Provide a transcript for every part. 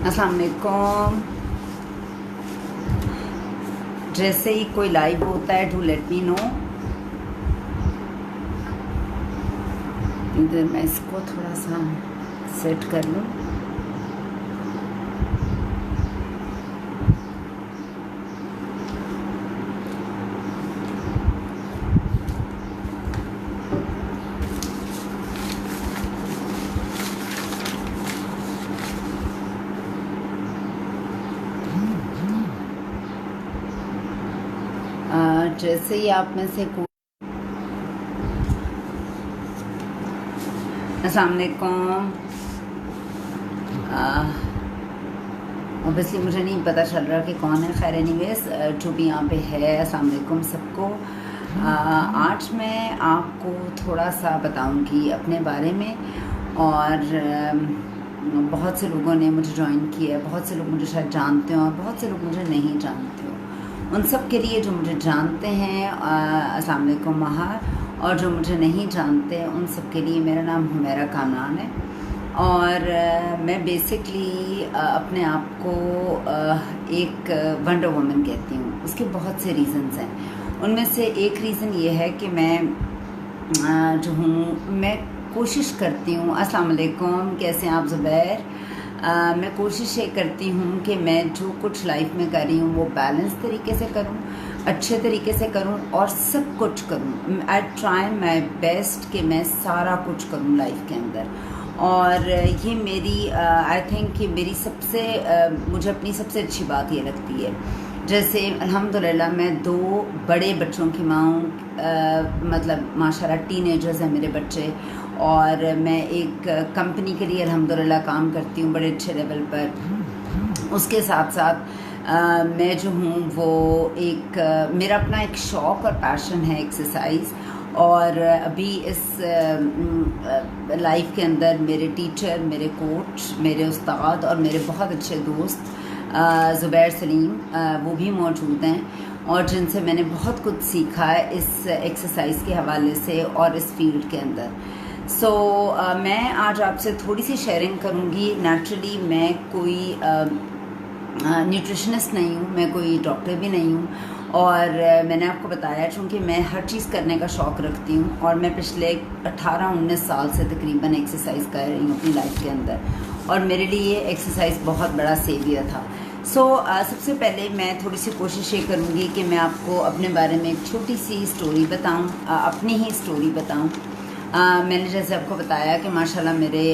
अस्सलाम वालेकुम। जैसे ही कोई लाइव होता है डू लेट मी नो। इधर मैं इसको थोड़ा सा सेट कर लूँ। जैसे ही आप में से अस्सलाम वालेकुम। ऑब्वियसली मुझे नहीं पता चल रहा कि कौन है। खैर एनीवेज जो भी यहाँ पे है, अस्सलाम वालेकुम सबको। आज मैं आपको थोड़ा सा बताऊंगी अपने बारे में। और बहुत से लोगों ने मुझे ज्वाइन किया है, बहुत से लोग मुझे शायद जानते हो और बहुत से लोग मुझे नहीं जानते हो। उन सब के लिए जो मुझे जानते हैं अस्सलाम वालेकुम महार, और जो मुझे नहीं जानते उन सब के लिए मेरा नाम हुमैरा कामरान है। और मैं बेसिकली अपने आप को एक वंडर वुमन कहती हूँ। उसके बहुत से रीज़न्स हैं। उनमें से एक रीज़न ये है कि मैं जो हूँ, मैं कोशिश करती हूँ। अस्सलाम वालेकुम, कैसे हैं आप ज़ुबैर? मैं कोशिश ये करती हूँ कि मैं जो कुछ लाइफ में कर रही हूँ वो बैलेंस तरीके से करूँ, अच्छे तरीके से करूँ और सब कुछ करूँ। आई ट्राई माई बेस्ट कि मैं सारा कुछ करूँ लाइफ के अंदर। और ये मेरी आई थिंक कि मेरी सबसे मुझे अपनी सबसे अच्छी बात ये लगती है। जैसे अल्हम्दुलिल्लाह मैं 2 बड़े बच्चों की माँ हूँ। मतलब माशाल्लाह टीनेजर्स हैं मेरे बच्चे। और मैं एक कंपनी के लिए अल्हम्दुलिल्लाह काम करती हूँ बड़े अच्छे लेवल पर। उसके साथ साथ मैं जो हूँ वो एक मेरा अपना एक शौक़ और पैशन है एक्सरसाइज। और अभी इस लाइफ के अंदर मेरे टीचर, मेरे कोच, मेरे उस्ताद और मेरे बहुत अच्छे दोस्त ज़ुबैर सलीम वो भी मौजूद हैं, और जिनसे मैंने बहुत कुछ सीखा है इस एक्सरसाइज के हवाले से और इस फील्ड के अंदर। सो मैं आज आपसे थोड़ी सी शेयरिंग करूँगी। नेचुरली मैं कोई न्यूट्रिशनिस्ट नहीं हूँ, मैं कोई डॉक्टर भी नहीं हूँ। और मैंने आपको बताया चूँकि मैं हर चीज़ करने का शौक़ रखती हूँ, और मैं पिछले 18-19 साल से तकरीबन एक्सरसाइज कर रही हूँ अपनी लाइफ के अंदर। और मेरे लिए एक्सरसाइज बहुत बड़ा सेवियर था। सबसे पहले मैं थोड़ी सी कोशिश ये करूँगी कि मैं आपको अपने बारे में एक छोटी सी स्टोरी बताऊँ, अपनी ही स्टोरी बताऊँ। मैंने जैसे आपको बताया कि माशाल्लाह मेरे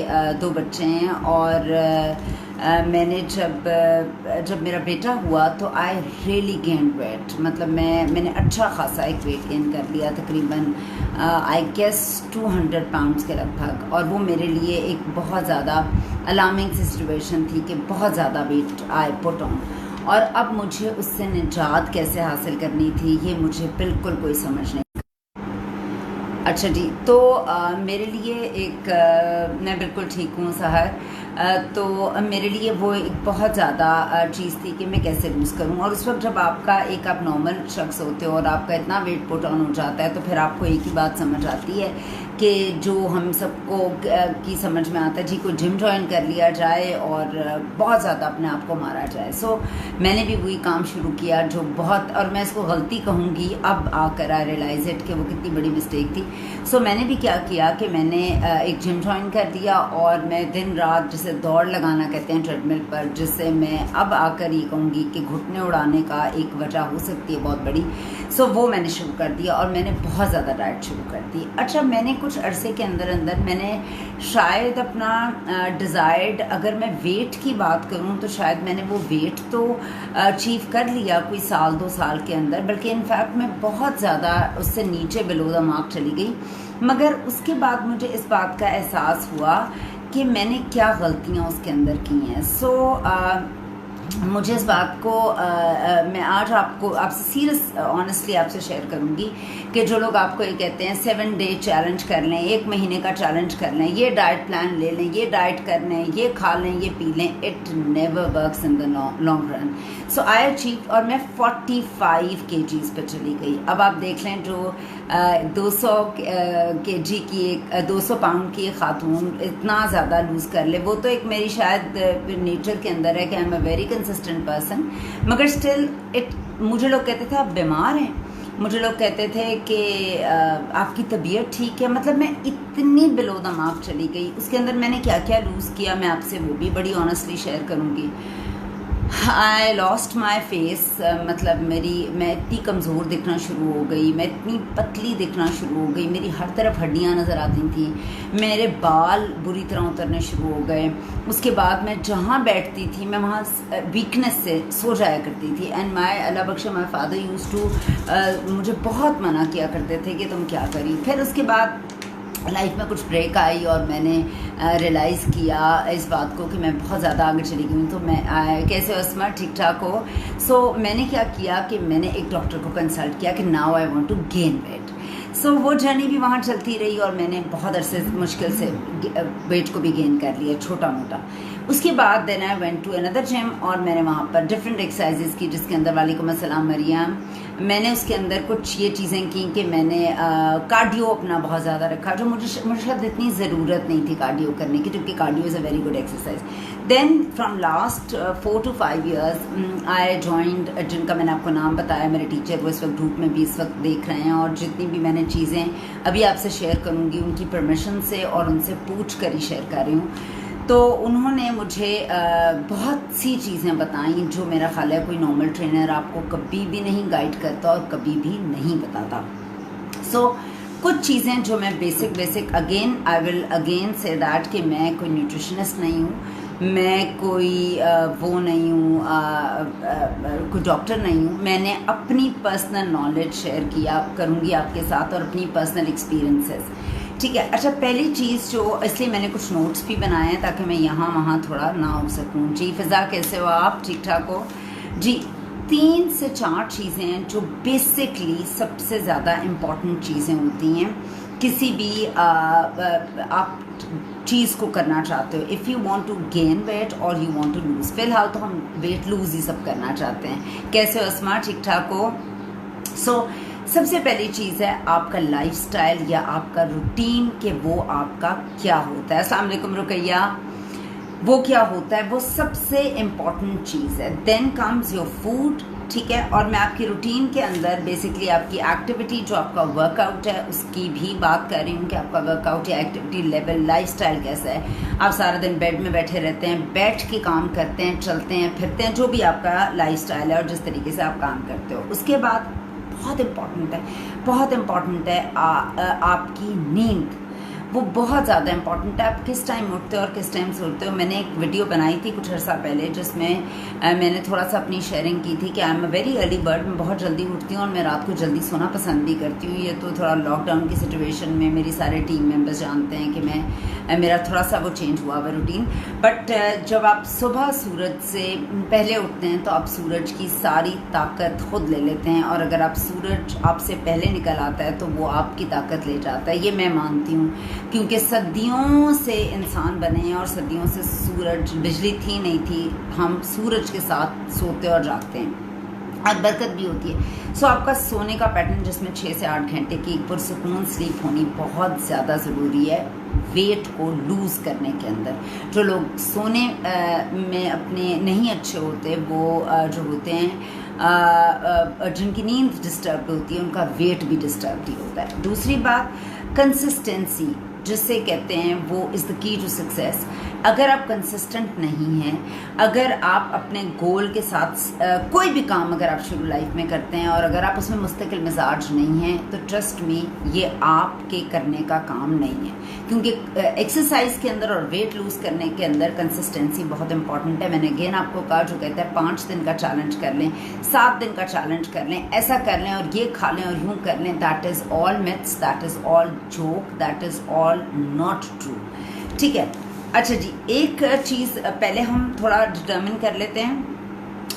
2 बच्चे हैं। और मैंने जब मेरा बेटा हुआ तो आई रियली गेन वेट। मतलब मैंने अच्छा खासा एक वेट गेन कर लिया, तकरीबन आई गेस 200 पाउंड्स के लगभग। और वो मेरे लिए एक बहुत ज़्यादा अलार्मिंग सिचुएशन थी कि बहुत ज़्यादा वेट आई पुट ऑन। और अब मुझे उससे निजात कैसे हासिल करनी थी ये मुझे बिल्कुल कोई समझ नहीं। अच्छा जी, तो मेरे लिए मैं बिल्कुल ठीक हूँ सहर। तो मेरे लिए वो एक बहुत ज़्यादा चीज़ थी कि मैं कैसे लूज़ करूँ। और उस वक्त जब आप नॉर्मल शख्स होते हो और आपका इतना वेट पुट ऑन हो जाता है तो फिर आपको एक ही बात समझ आती है कि जो हम सबको की समझ में आता है, जी कोई जिम ज्वाइन कर लिया जाए और बहुत ज़्यादा अपने आप को मारा जाए। मैंने भी वही काम शुरू किया जो बहुत, और मैं इसको गलती कहूँगी अब आकर आई रियलाइज इट कि वो कितनी बड़ी मिस्टेक थी। मैंने भी क्या किया कि मैंने एक जिम ज्वाइन कर दिया, और मैं दिन रात जिसे दौड़ लगाना कहते हैं ट्रेडमिल पर, जिससे मैं अब आकर ये कहूँगी कि घुटने उड़ाने का एक वजह हो सकती है बहुत बड़ी। वो मैंने शुरू कर दिया और मैंने बहुत ज़्यादा डाइट शुरू कर दी। अच्छा, मैंने कुछ अरसे के अंदर मैंने शायद अपना डिज़ायर्ड, अगर मैं वेट की बात करूं तो शायद मैंने वो वेट तो अचीव कर लिया कोई 1-2 साल के अंदर, बल्कि इनफैक्ट मैं बहुत ज़्यादा उससे नीचे बिलो द मार्क चली गई। मगर उसके बाद मुझे इस बात का एहसास हुआ कि मैंने क्या गलतियां उसके अंदर की हैं। मुझे इस बात को मैं आज आपसे सीरियस ऑनेस्टली आपसे शेयर करूंगी कि जो लोग आपको ये कहते हैं 7 डे चैलेंज कर लें, 1 महीने का चैलेंज कर लें, ये डाइट प्लान ले लें, ये डाइट कर लें, ये खा लें, ये पी लें, it never works in the long run. So I achieve, और मैं 45 kgs पे चली गई। अब आप देख लें जो 200 kg की 200 पाउंड की एक खातून इतना ज़्यादा लूज़ कर ले, वो तो एक मेरी शायद नेचर के अंदर है कि I am a very consistent person, मगर स्टिल मुझे लोग कहते थे आप बीमार हैं, मुझे लोग कहते थे कि आपकी तबीयत ठीक है। मतलब मैं इतनी बिलो द मार्क चली गई। उसके अंदर मैंने क्या क्या लूज़ किया मैं आपसे वो भी बड़ी ऑनेस्टली शेयर करूँगी। आई लॉस्ट माई फेस, मतलब मैं इतनी कमज़ोर दिखना शुरू हो गई, मैं इतनी पतली दिखना शुरू हो गई, मेरी हर तरफ हड्डियाँ नज़र आती थी, मेरे बाल बुरी तरह उतरने शुरू हो गए। उसके बाद मैं जहाँ बैठती थी मैं वहाँ वीकनेस से सो जाया करती थी। एंड माई अल्लाह बख्शे माई फादर यूज़ टू मुझे बहुत मना किया करते थे कि तुम क्या करी। फिर उसके बाद लाइफ में कुछ ब्रेक आई और मैंने रियलाइज़ किया इस बात को कि मैं बहुत ज़्यादा आगे चली गई हूँ। तो मैं कैसे अस्मा ठीक ठाक हो। सो मैंने क्या किया कि मैंने एक डॉक्टर को कंसल्ट किया कि now I want to gain weight. So वो जर्नी भी वहाँ चलती रही और मैंने बहुत अरसे मुश्किल से वेट को भी गेन कर लिया छोटा मोटा। उसके बाद then I went to another gym और मैंने वहाँ पर डिफरेंट एक्सरसाइजेज की, जिसके अंदर वालेकुम अस्सलाम मरियम, मैंने उसके अंदर कुछ ये चीज़ें की कि मैंने कार्डियो अपना बहुत ज़्यादा रखा, जो मुझे शायद इतनी ज़रूरत नहीं थी कार्डियो करने की, क्योंकि cardio is a very good exercise. Then from last 4 to 5 years I joined, जिनका मैंने आपको नाम बताया, मेरे टीचर वो इस वक्त ग्रुप में भी इस वक्त देख रहे हैं, और जितनी भी मैंने चीज़ें अभी आपसे शेयर करूँगी उनकी परमिशन से और उनसे पूछ कर ही शेयर कर रही हूँ। तो उन्होंने मुझे बहुत सी चीज़ें बताई जो मेरा ख्याल है कोई नॉर्मल ट्रेनर आपको कभी भी नहीं गाइड करता और कभी भी नहीं बताता। सो कुछ चीज़ें जो मैं basic again I will again say that कि मैं कोई न्यूट्रिशनिस्ट नहीं हूँ, मैं कोई वो नहीं हूँ, कोई डॉक्टर नहीं हूँ। मैंने अपनी पर्सनल नॉलेज शेयर किया करूँगी आपके साथ और अपनी पर्सनल एक्सपीरियंसेस, ठीक है। अच्छा, पहली चीज़ जो, इसलिए मैंने कुछ नोट्स भी बनाए हैं ताकि मैं यहाँ वहाँ थोड़ा ना हो सकूँ। जी फ़िज़ा कैसे हो आप, ठीक ठाक हो जी। 3 से 4 चीज़ें हैं जो बेसिकली सबसे ज़्यादा इम्पॉर्टेंट चीज़ें होती हैं किसी भी आप चीज़ को करना चाहते हो। If you want to gain weight और यू वांट टू लूज़, फ़िलहाल तो हम वेट लूज़ ही सब करना चाहते हैं। कैसे हो अस्मा, ठीक ठाक हो। सो सबसे पहली चीज़ है आपका लाइफस्टाइल या आपका रूटीन, कि वो आपका क्या होता है। अस्सलाम वालेकुम रुकैया, वो क्या होता है, वो सबसे इम्पॉर्टेंट चीज़ है। देन कम्स योर फूड, ठीक है। और मैं आपकी रूटीन के अंदर बेसिकली आपकी एक्टिविटी, जो आपका वर्कआउट है, उसकी भी बात कर रही हूँ कि आपका वर्कआउट या एक्टिविटी लेवल, लाइफस्टाइल कैसा है। आप सारा दिन बेड में बैठे रहते हैं, बैठ के काम करते हैं, चलते हैं, फिरते हैं, जो भी आपका लाइफस्टाइल है और जिस तरीके से आप काम करते हो। उसके बाद बहुत इम्पॉर्टेंट है आपकी नींद, वो बहुत ज़्यादा इम्पॉर्टेंट है। आप किस टाइम उठते हो और किस टाइम सोते हो। मैंने एक वीडियो बनाई थी कुछ अर्सा पहले जिसमें मैंने थोड़ा सा अपनी शेयरिंग की थी कि I am a very early bird, मैं बहुत जल्दी उठती हूँ और मैं रात को जल्दी सोना पसंद भी करती हूँ। ये तो थोड़ा लॉकडाउन की सिचुएशन में मेरी सारे टीम मेंबर्स जानते हैं कि मेरा थोड़ा सा वो चेंज हुआ हुआ रूटीन। बट जब आप सुबह सूरज से पहले उठते हैं तो आप सूरज की सारी ताकत खुद ले लेते हैं, और अगर आप सूरज आपसे पहले निकल आता है तो वो आपकी ताकत ले जाता है। ये मैं मानती हूँ, क्योंकि सदियों से इंसान बने हैं और सदियों से सूरज, बिजली थी नहीं थी, हम सूरज के साथ सोते और जागते हैं और बरकत भी होती है। सो आपका सोने का पैटर्न जिसमें 6 से 8 घंटे की एक पुरसुकून स्लीप होनी बहुत ज़्यादा ज़रूरी है वेट को लूज़ करने के अंदर। जो लोग सोने में अपने नहीं अच्छे होते, वो जो होते हैं जिनकी नींद डिस्टर्ब होती है, उनका वेट भी डिस्टर्ब ही होता है। दूसरी बात, कंसिस्टेंसी जिसे कहते हैं, वो is the key to success. अगर आप कंसिस्टेंट नहीं हैं, अगर आप अपने गोल के साथ कोई भी काम अगर आप शुरू लाइफ में करते हैं और अगर आप उसमें मुस्तकिल मिजाज नहीं हैं, तो ट्रस्ट मी ये आपके करने का काम नहीं है। क्योंकि एक्सरसाइज के अंदर और वेट लूज़ करने के अंदर कंसिस्टेंसी बहुत इंपॉर्टेंट है। मैंने अगेन आपको कहा, जो कहता है 5 दिन का चैलेंज कर लें, 7 दिन का चैलेंज कर लें, ऐसा कर लें और ये खा लें और यूँ कर लें, that is all myths, that is all joke, that is all not true, ठीक है। अच्छा जी, एक चीज़ पहले हम थोड़ा डिटर्मिन कर लेते हैं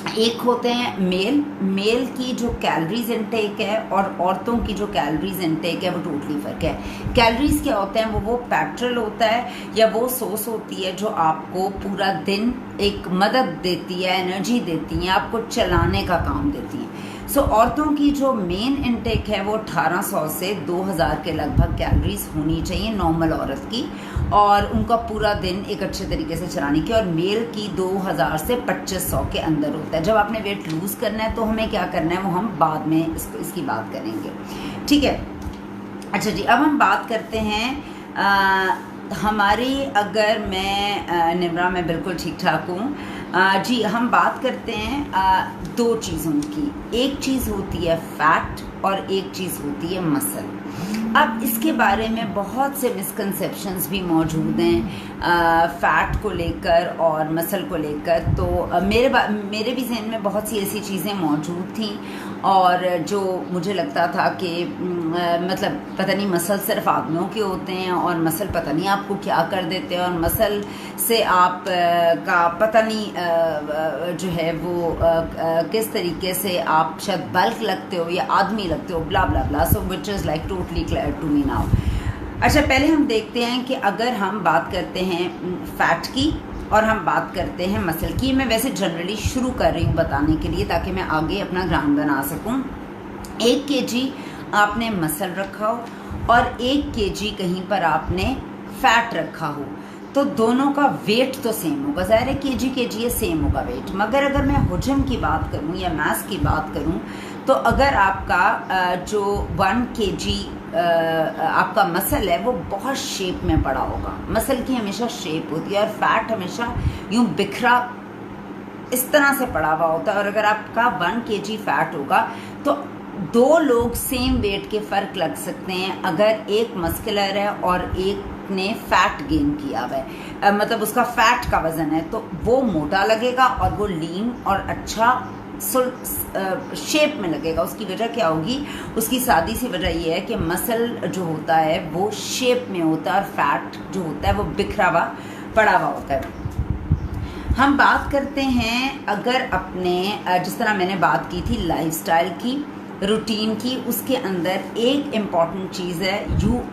एक होते हैं मेल, मेल की जो कैलोरीज इनटेक है और औरतों की जो कैलोरीज इनटेक है वो टोटली फ़र्क है। कैलोरीज क्या होते हैं, वो पेट्रोल होता है या वो सोर्स होती है जो आपको पूरा दिन एक मदद देती है, एनर्जी देती है, आपको चलाने का काम देती है। सो औरतों की जो मेन इनटेक है वो 1800 से 2000 के लगभग कैलोरीज होनी चाहिए नॉर्मल औरत की, और उनका पूरा दिन एक अच्छे तरीके से चलाने की। और मेल की 2000 से 2500 के अंदर होता है। जब आपने वेट लूज़ करना है तो हमें क्या करना है वो हम बाद में इसकी बात करेंगे, ठीक है। अच्छा जी, अब हम बात करते हैं हमारी, अगर मैं निम्रा मैं बिल्कुल ठीक ठाक हूँ जी। हम बात करते हैं दो चीज़ों की, एक चीज़ होती है फैट और एक चीज़ होती है मसल। अब इसके बारे में बहुत से मिसकंसेप्शंस भी मौजूद हैं फ़ैट को लेकर और मसल को लेकर। तो मेरे भी जहन में बहुत सी ऐसी चीज़ें मौजूद थी और जो मुझे लगता था कि मतलब पता नहीं मसल सिर्फ आदमियों के होते हैं और मसल पता नहीं आपको क्या कर देते हैं, और मसल से आप का पता नहीं जो है वो किस तरीके से आप शायद बल्क लगते हो या आदमी लगते हो, blah blah blah. So which is like totally clear to me now. अच्छा, पहले हम देखते हैं कि अगर हम बात करते हैं फ़ैट की और हम बात करते हैं मसल की। मैं वैसे जनरली शुरू कर रही हूँ बताने के लिए ताकि मैं आगे अपना ग्राउंड बना सकूँ। 1 kg आपने मसल रखा हो और 1 kg कहीं पर आपने फैट रखा हो, तो दोनों का वेट तो सेम होगा। ज़ाहिर है kg ये सेम होगा वेट। मगर अगर मैं हुजम की बात करूं या मास की बात करूं, तो अगर आपका जो 1 kg आपका मसल है वो बहुत शेप में पड़ा होगा। मसल की हमेशा शेप होती है और फैट हमेशा यूं बिखरा इस तरह से पड़ा हुआ होता है। और अगर आपका 1 kg फैट होगा तो दो लोग सेम वेट के फ़र्क लग सकते हैं अगर एक मस्कुलर है और एक ने फैट गेन किया हुआ है, मतलब उसका फैट का वज़न है, तो वो मोटा लगेगा और वो लीन और अच्छा शेप में लगेगा। उसकी वजह क्या होगी? उसकी सादी सी वजह ये है कि मसल जो होता है वो शेप में होता है और फैट जो होता है वो बिखरा हुआ पड़ा हुआ होता है। हम बात करते हैं अगर अपने जिस तरह मैंने बात की थी लाइफस्टाइल की, रूटीन की, उसके अंदर एक इम्पॉर्टेंट चीज़ है,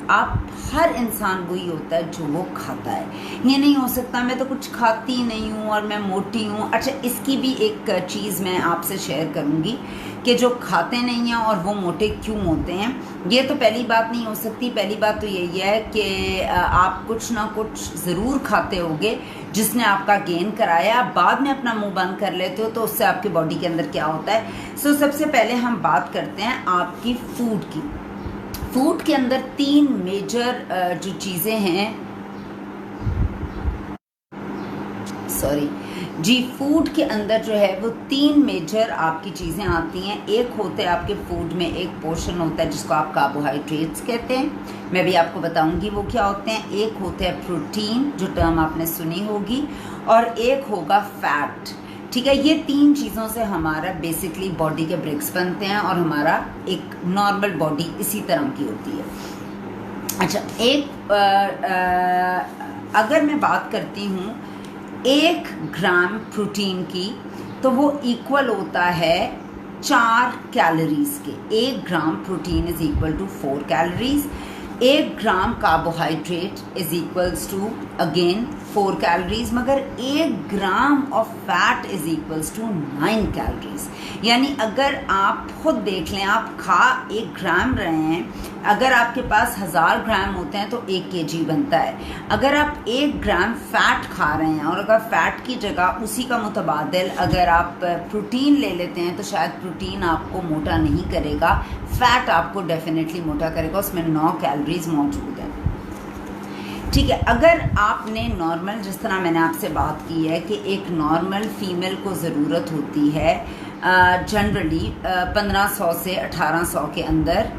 आप हर इंसान वही होता है जो वो खाता है। ये नहीं हो सकता मैं तो कुछ खाती नहीं हूँ और मैं मोटी हूँ। अच्छा, इसकी भी एक चीज़ मैं आपसे शेयर करूँगी कि जो खाते नहीं हैं और वो मोटे क्यों होते हैं। ये तो पहली बात नहीं हो सकती। पहली बात तो यही है कि आप कुछ ना कुछ ज़रूर खाते होगे जिसने आपका गेन कराया। आप बाद में अपना मुंह बंद कर लेते हो तो उससे आपकी बॉडी के अंदर क्या होता है। सो सबसे पहले हम बात करते हैं आपकी फूड की। फूड के अंदर 3 मेजर जो चीज़ें हैं, सॉरी जी, फूड के अंदर जो है वो 3 मेजर आपकी चीज़ें आती हैं। एक होते हैं आपके फूड में एक पोर्शन होता है जिसको आप कार्बोहाइड्रेट्स कहते हैं, मैं भी आपको बताऊंगी वो क्या होते हैं। एक होता है प्रोटीन, जो टर्म आपने सुनी होगी, और एक होगा फैट। ठीक है, ये 3 चीज़ों से हमारा बेसिकली बॉडी के ब्रिक्स बनते हैं और हमारा एक नॉर्मल बॉडी इसी तरह की होती है। अच्छा, अगर मैं बात करती हूँ 1 ग्राम प्रोटीन की, तो वो इक्वल होता है 4 कैलोरीज के। 1 gram protein is equal to 4 calories. 1 gram carbohydrate is equals to again 4 calories. मगर 1 gram of fat is equals to 9 calories. यानी अगर आप खुद देख लें, आप खा 1 ग्राम रहे हैं, अगर आपके पास 1000 ग्राम होते हैं तो 1 kg बनता है। अगर आप 1 ग्राम फैट खा रहे हैं और अगर फैट की जगह उसी का मुतबादिल अगर आप प्रोटीन ले लेते हैं तो शायद प्रोटीन आपको मोटा नहीं करेगा, फैट आपको डेफिनेटली मोटा करेगा। उसमें 9 कैलोरीज मौजूद है। ठीक है, अगर आपने नॉर्मल, जिस तरह मैंने आपसे बात की है कि एक नॉर्मल फीमेल को ज़रूरत होती है जनरली 1500 से 1800 के अंदर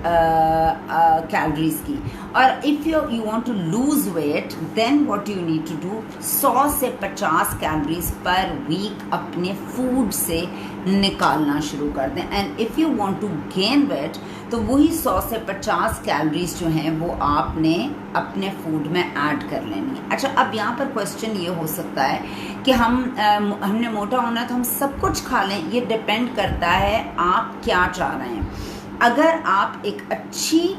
कैलोरीज़ की, और if you want to lose weight then what you need to do, 100 से 50 कैलोरीज पर वीक अपने फूड से निकालना शुरू कर दें। And if you want to gain weight तो वही 100 से 50 कैलोरीज जो हैं वो आपने अपने फूड में ऐड कर लेनी है। अच्छा, अब यहाँ पर क्वेश्चन ये हो सकता है कि हमने मोटा होना है तो हम सब कुछ खा लें। ये डिपेंड करता है आप क्या चाह रहे हैं। अगर आप एक अच्छी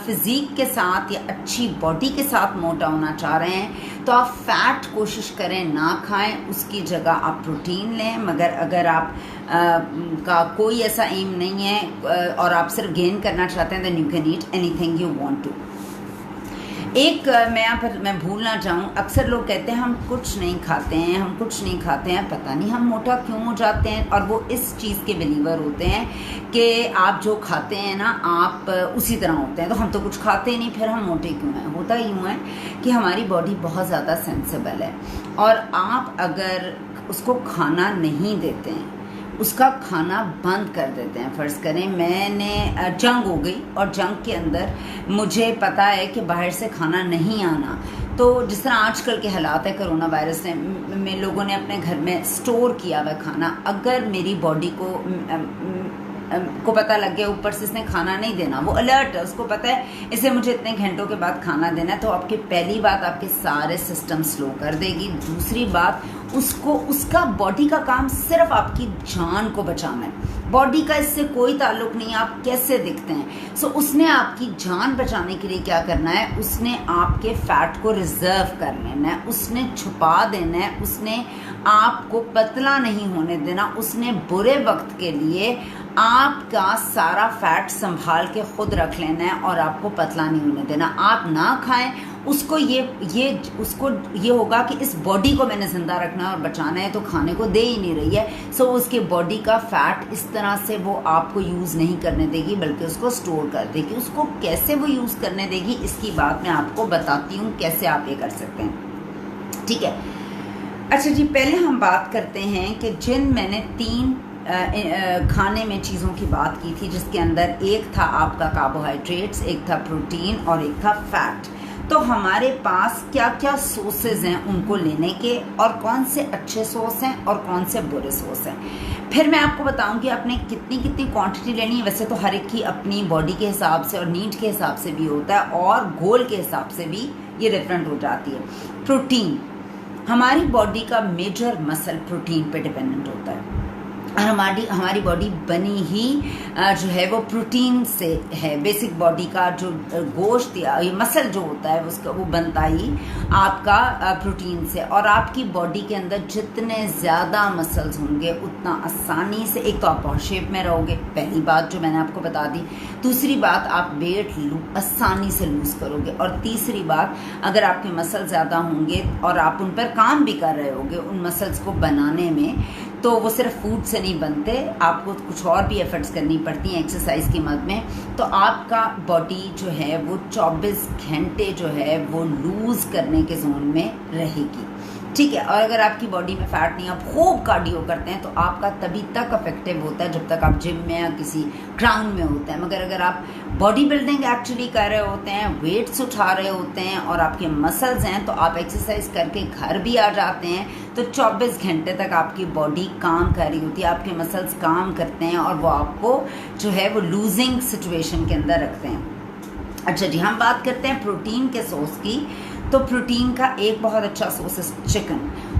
फिज़ीक के साथ या अच्छी बॉडी के साथ मोटा होना चाह रहे हैं तो आप फैट कोशिश करें ना खाएं, उसकी जगह आप प्रोटीन लें। मगर अगर आप का कोई ऐसा एम नहीं है और आप सिर्फ गेन करना चाहते हैं then you can eat anything you want to. एक मैं यहाँ पर मैं भूल ना जाऊँ, अक्सर लोग कहते हैं हम कुछ नहीं खाते हैं, हम कुछ नहीं खाते हैं, पता नहीं हम मोटा क्यों हो जाते हैं। और वो इस चीज़ के बिलीवर होते हैं कि आप जो खाते हैं ना आप उसी तरह होते हैं, तो हम तो कुछ खाते ही नहीं फिर हम मोटे क्यों हैं। होता यूँ है कि हमारी बॉडी बहुत ज़्यादा सेंसिबल है और आप अगर उसको खाना नहीं देते हैं, उसका खाना बंद कर देते हैं। फ़र्ज़ करें मैंने जंग हो गई और जंग के अंदर मुझे पता है कि बाहर से खाना नहीं आना, तो जिस तरह आजकल के हालात है कोरोना वायरस में लोगों ने अपने घर में स्टोर किया हुआ खाना, अगर मेरी बॉडी को पता लग गया ऊपर से इसने खाना नहीं देना, वो अलर्ट है, उसको पता है इसे मुझे इतने घंटों के बाद खाना देना है, तो आपकी पहली बात आपके सारे सिस्टम स्लो कर देगी। दूसरी बात उसका बॉडी का काम सिर्फ आपकी जान को बचाना है। बॉडी का इससे कोई ताल्लुक नहीं है आप कैसे दिखते हैं। सो उसने आपकी जान बचाने के लिए क्या करना है, उसने आपके फैट को रिजर्व कर लेना है, उसने छुपा देना है, उसने आपको पतला नहीं होने देना, उसने बुरे वक्त के लिए आपका सारा फैट संभाल के खुद रख लेना है और आपको पतला नहीं होने देना। आप ना खाएं, उसको ये होगा कि इस बॉडी को मैंने जिंदा रखना है और बचाना है, तो खाने को दे ही नहीं रही है। सो उसके बॉडी का फैट इस तरह से वो आपको यूज़ नहीं करने देगी बल्कि उसको स्टोर कर देगी। उसको कैसे वो यूज़ करने देगी इसकी बात मैं आपको बताती हूँ कैसे आप ये कर सकते हैं। ठीक है, अच्छा जी, पहले हम बात करते हैं कि मैंने 3 खाने में चीज़ों की बात की थी, जिसके अंदर एक था आपका कार्बोहाइड्रेट्स, एक था प्रोटीन और एक था फैट। तो हमारे पास क्या क्या सोर्सेज हैं उनको लेने के, और कौन से अच्छे सोर्स हैं और कौन से बुरे सोर्स हैं। फिर मैं आपको बताऊंगी आपने कितनी क्वांटिटी लेनी है। वैसे तो हर एक की अपनी बॉडी के हिसाब से और नीड के हिसाब से भी होता है और गोल के हिसाब से भी ये डिफरेंट हो जाती है। प्रोटीन, हमारी बॉडी का मेजर मसल प्रोटीन पे डिपेंडेंट होता है और हमारी बॉडी बनी ही जो है वो प्रोटीन से है। बेसिक बॉडी का जो गोश्त या ये मसल जो होता है उसका वो बनता ही आपका प्रोटीन से। और आपकी बॉडी के अंदर जितने ज़्यादा मसल्स होंगे उतना आसानी से, एक तो आप बहुत शेप में रहोगे, पहली बात जो मैंने आपको बता दी। दूसरी बात, आप वेट आसानी से लूज़ करोगे। और तीसरी बात, अगर आपके मसल ज़्यादा होंगे और आप उन पर काम भी कर रहे होगे उन मसल्स को बनाने में, तो वो सिर्फ फूड से नहीं बनते, आपको कुछ और भी एफर्ट्स करनी पड़ती हैं एक्सरसाइज की मद में। तो आपका बॉडी जो है वो 24 घंटे जो है वो लूज़ करने के जोन में रहेगी। ठीक है, और अगर आपकी बॉडी में फैट नहीं, आप खूब कार्डियो करते हैं तो आपका तभी तक इफेक्टिव होता है जब तक आप जिम में या किसी ग्राउंड में होते हैं। मगर अगर आप बॉडी बिल्डिंग एक्चुअली कर रहे होते हैं, वेट्स उठा रहे होते हैं और आपके मसल्स हैं, तो आप एक्सरसाइज करके घर भी आ जाते हैं तो 24 घंटे तक आपकी बॉडी काम कर रही होती है, आपके मसल्स काम करते हैं और वो आपको जो है वो लूजिंग सिचुएशन के अंदर रखते हैं। अच्छा जी, हम बात करते हैं प्रोटीन के सोर्स की। तो प्रोटीन का एक बहुत अच्छा सोर्स है चिकन,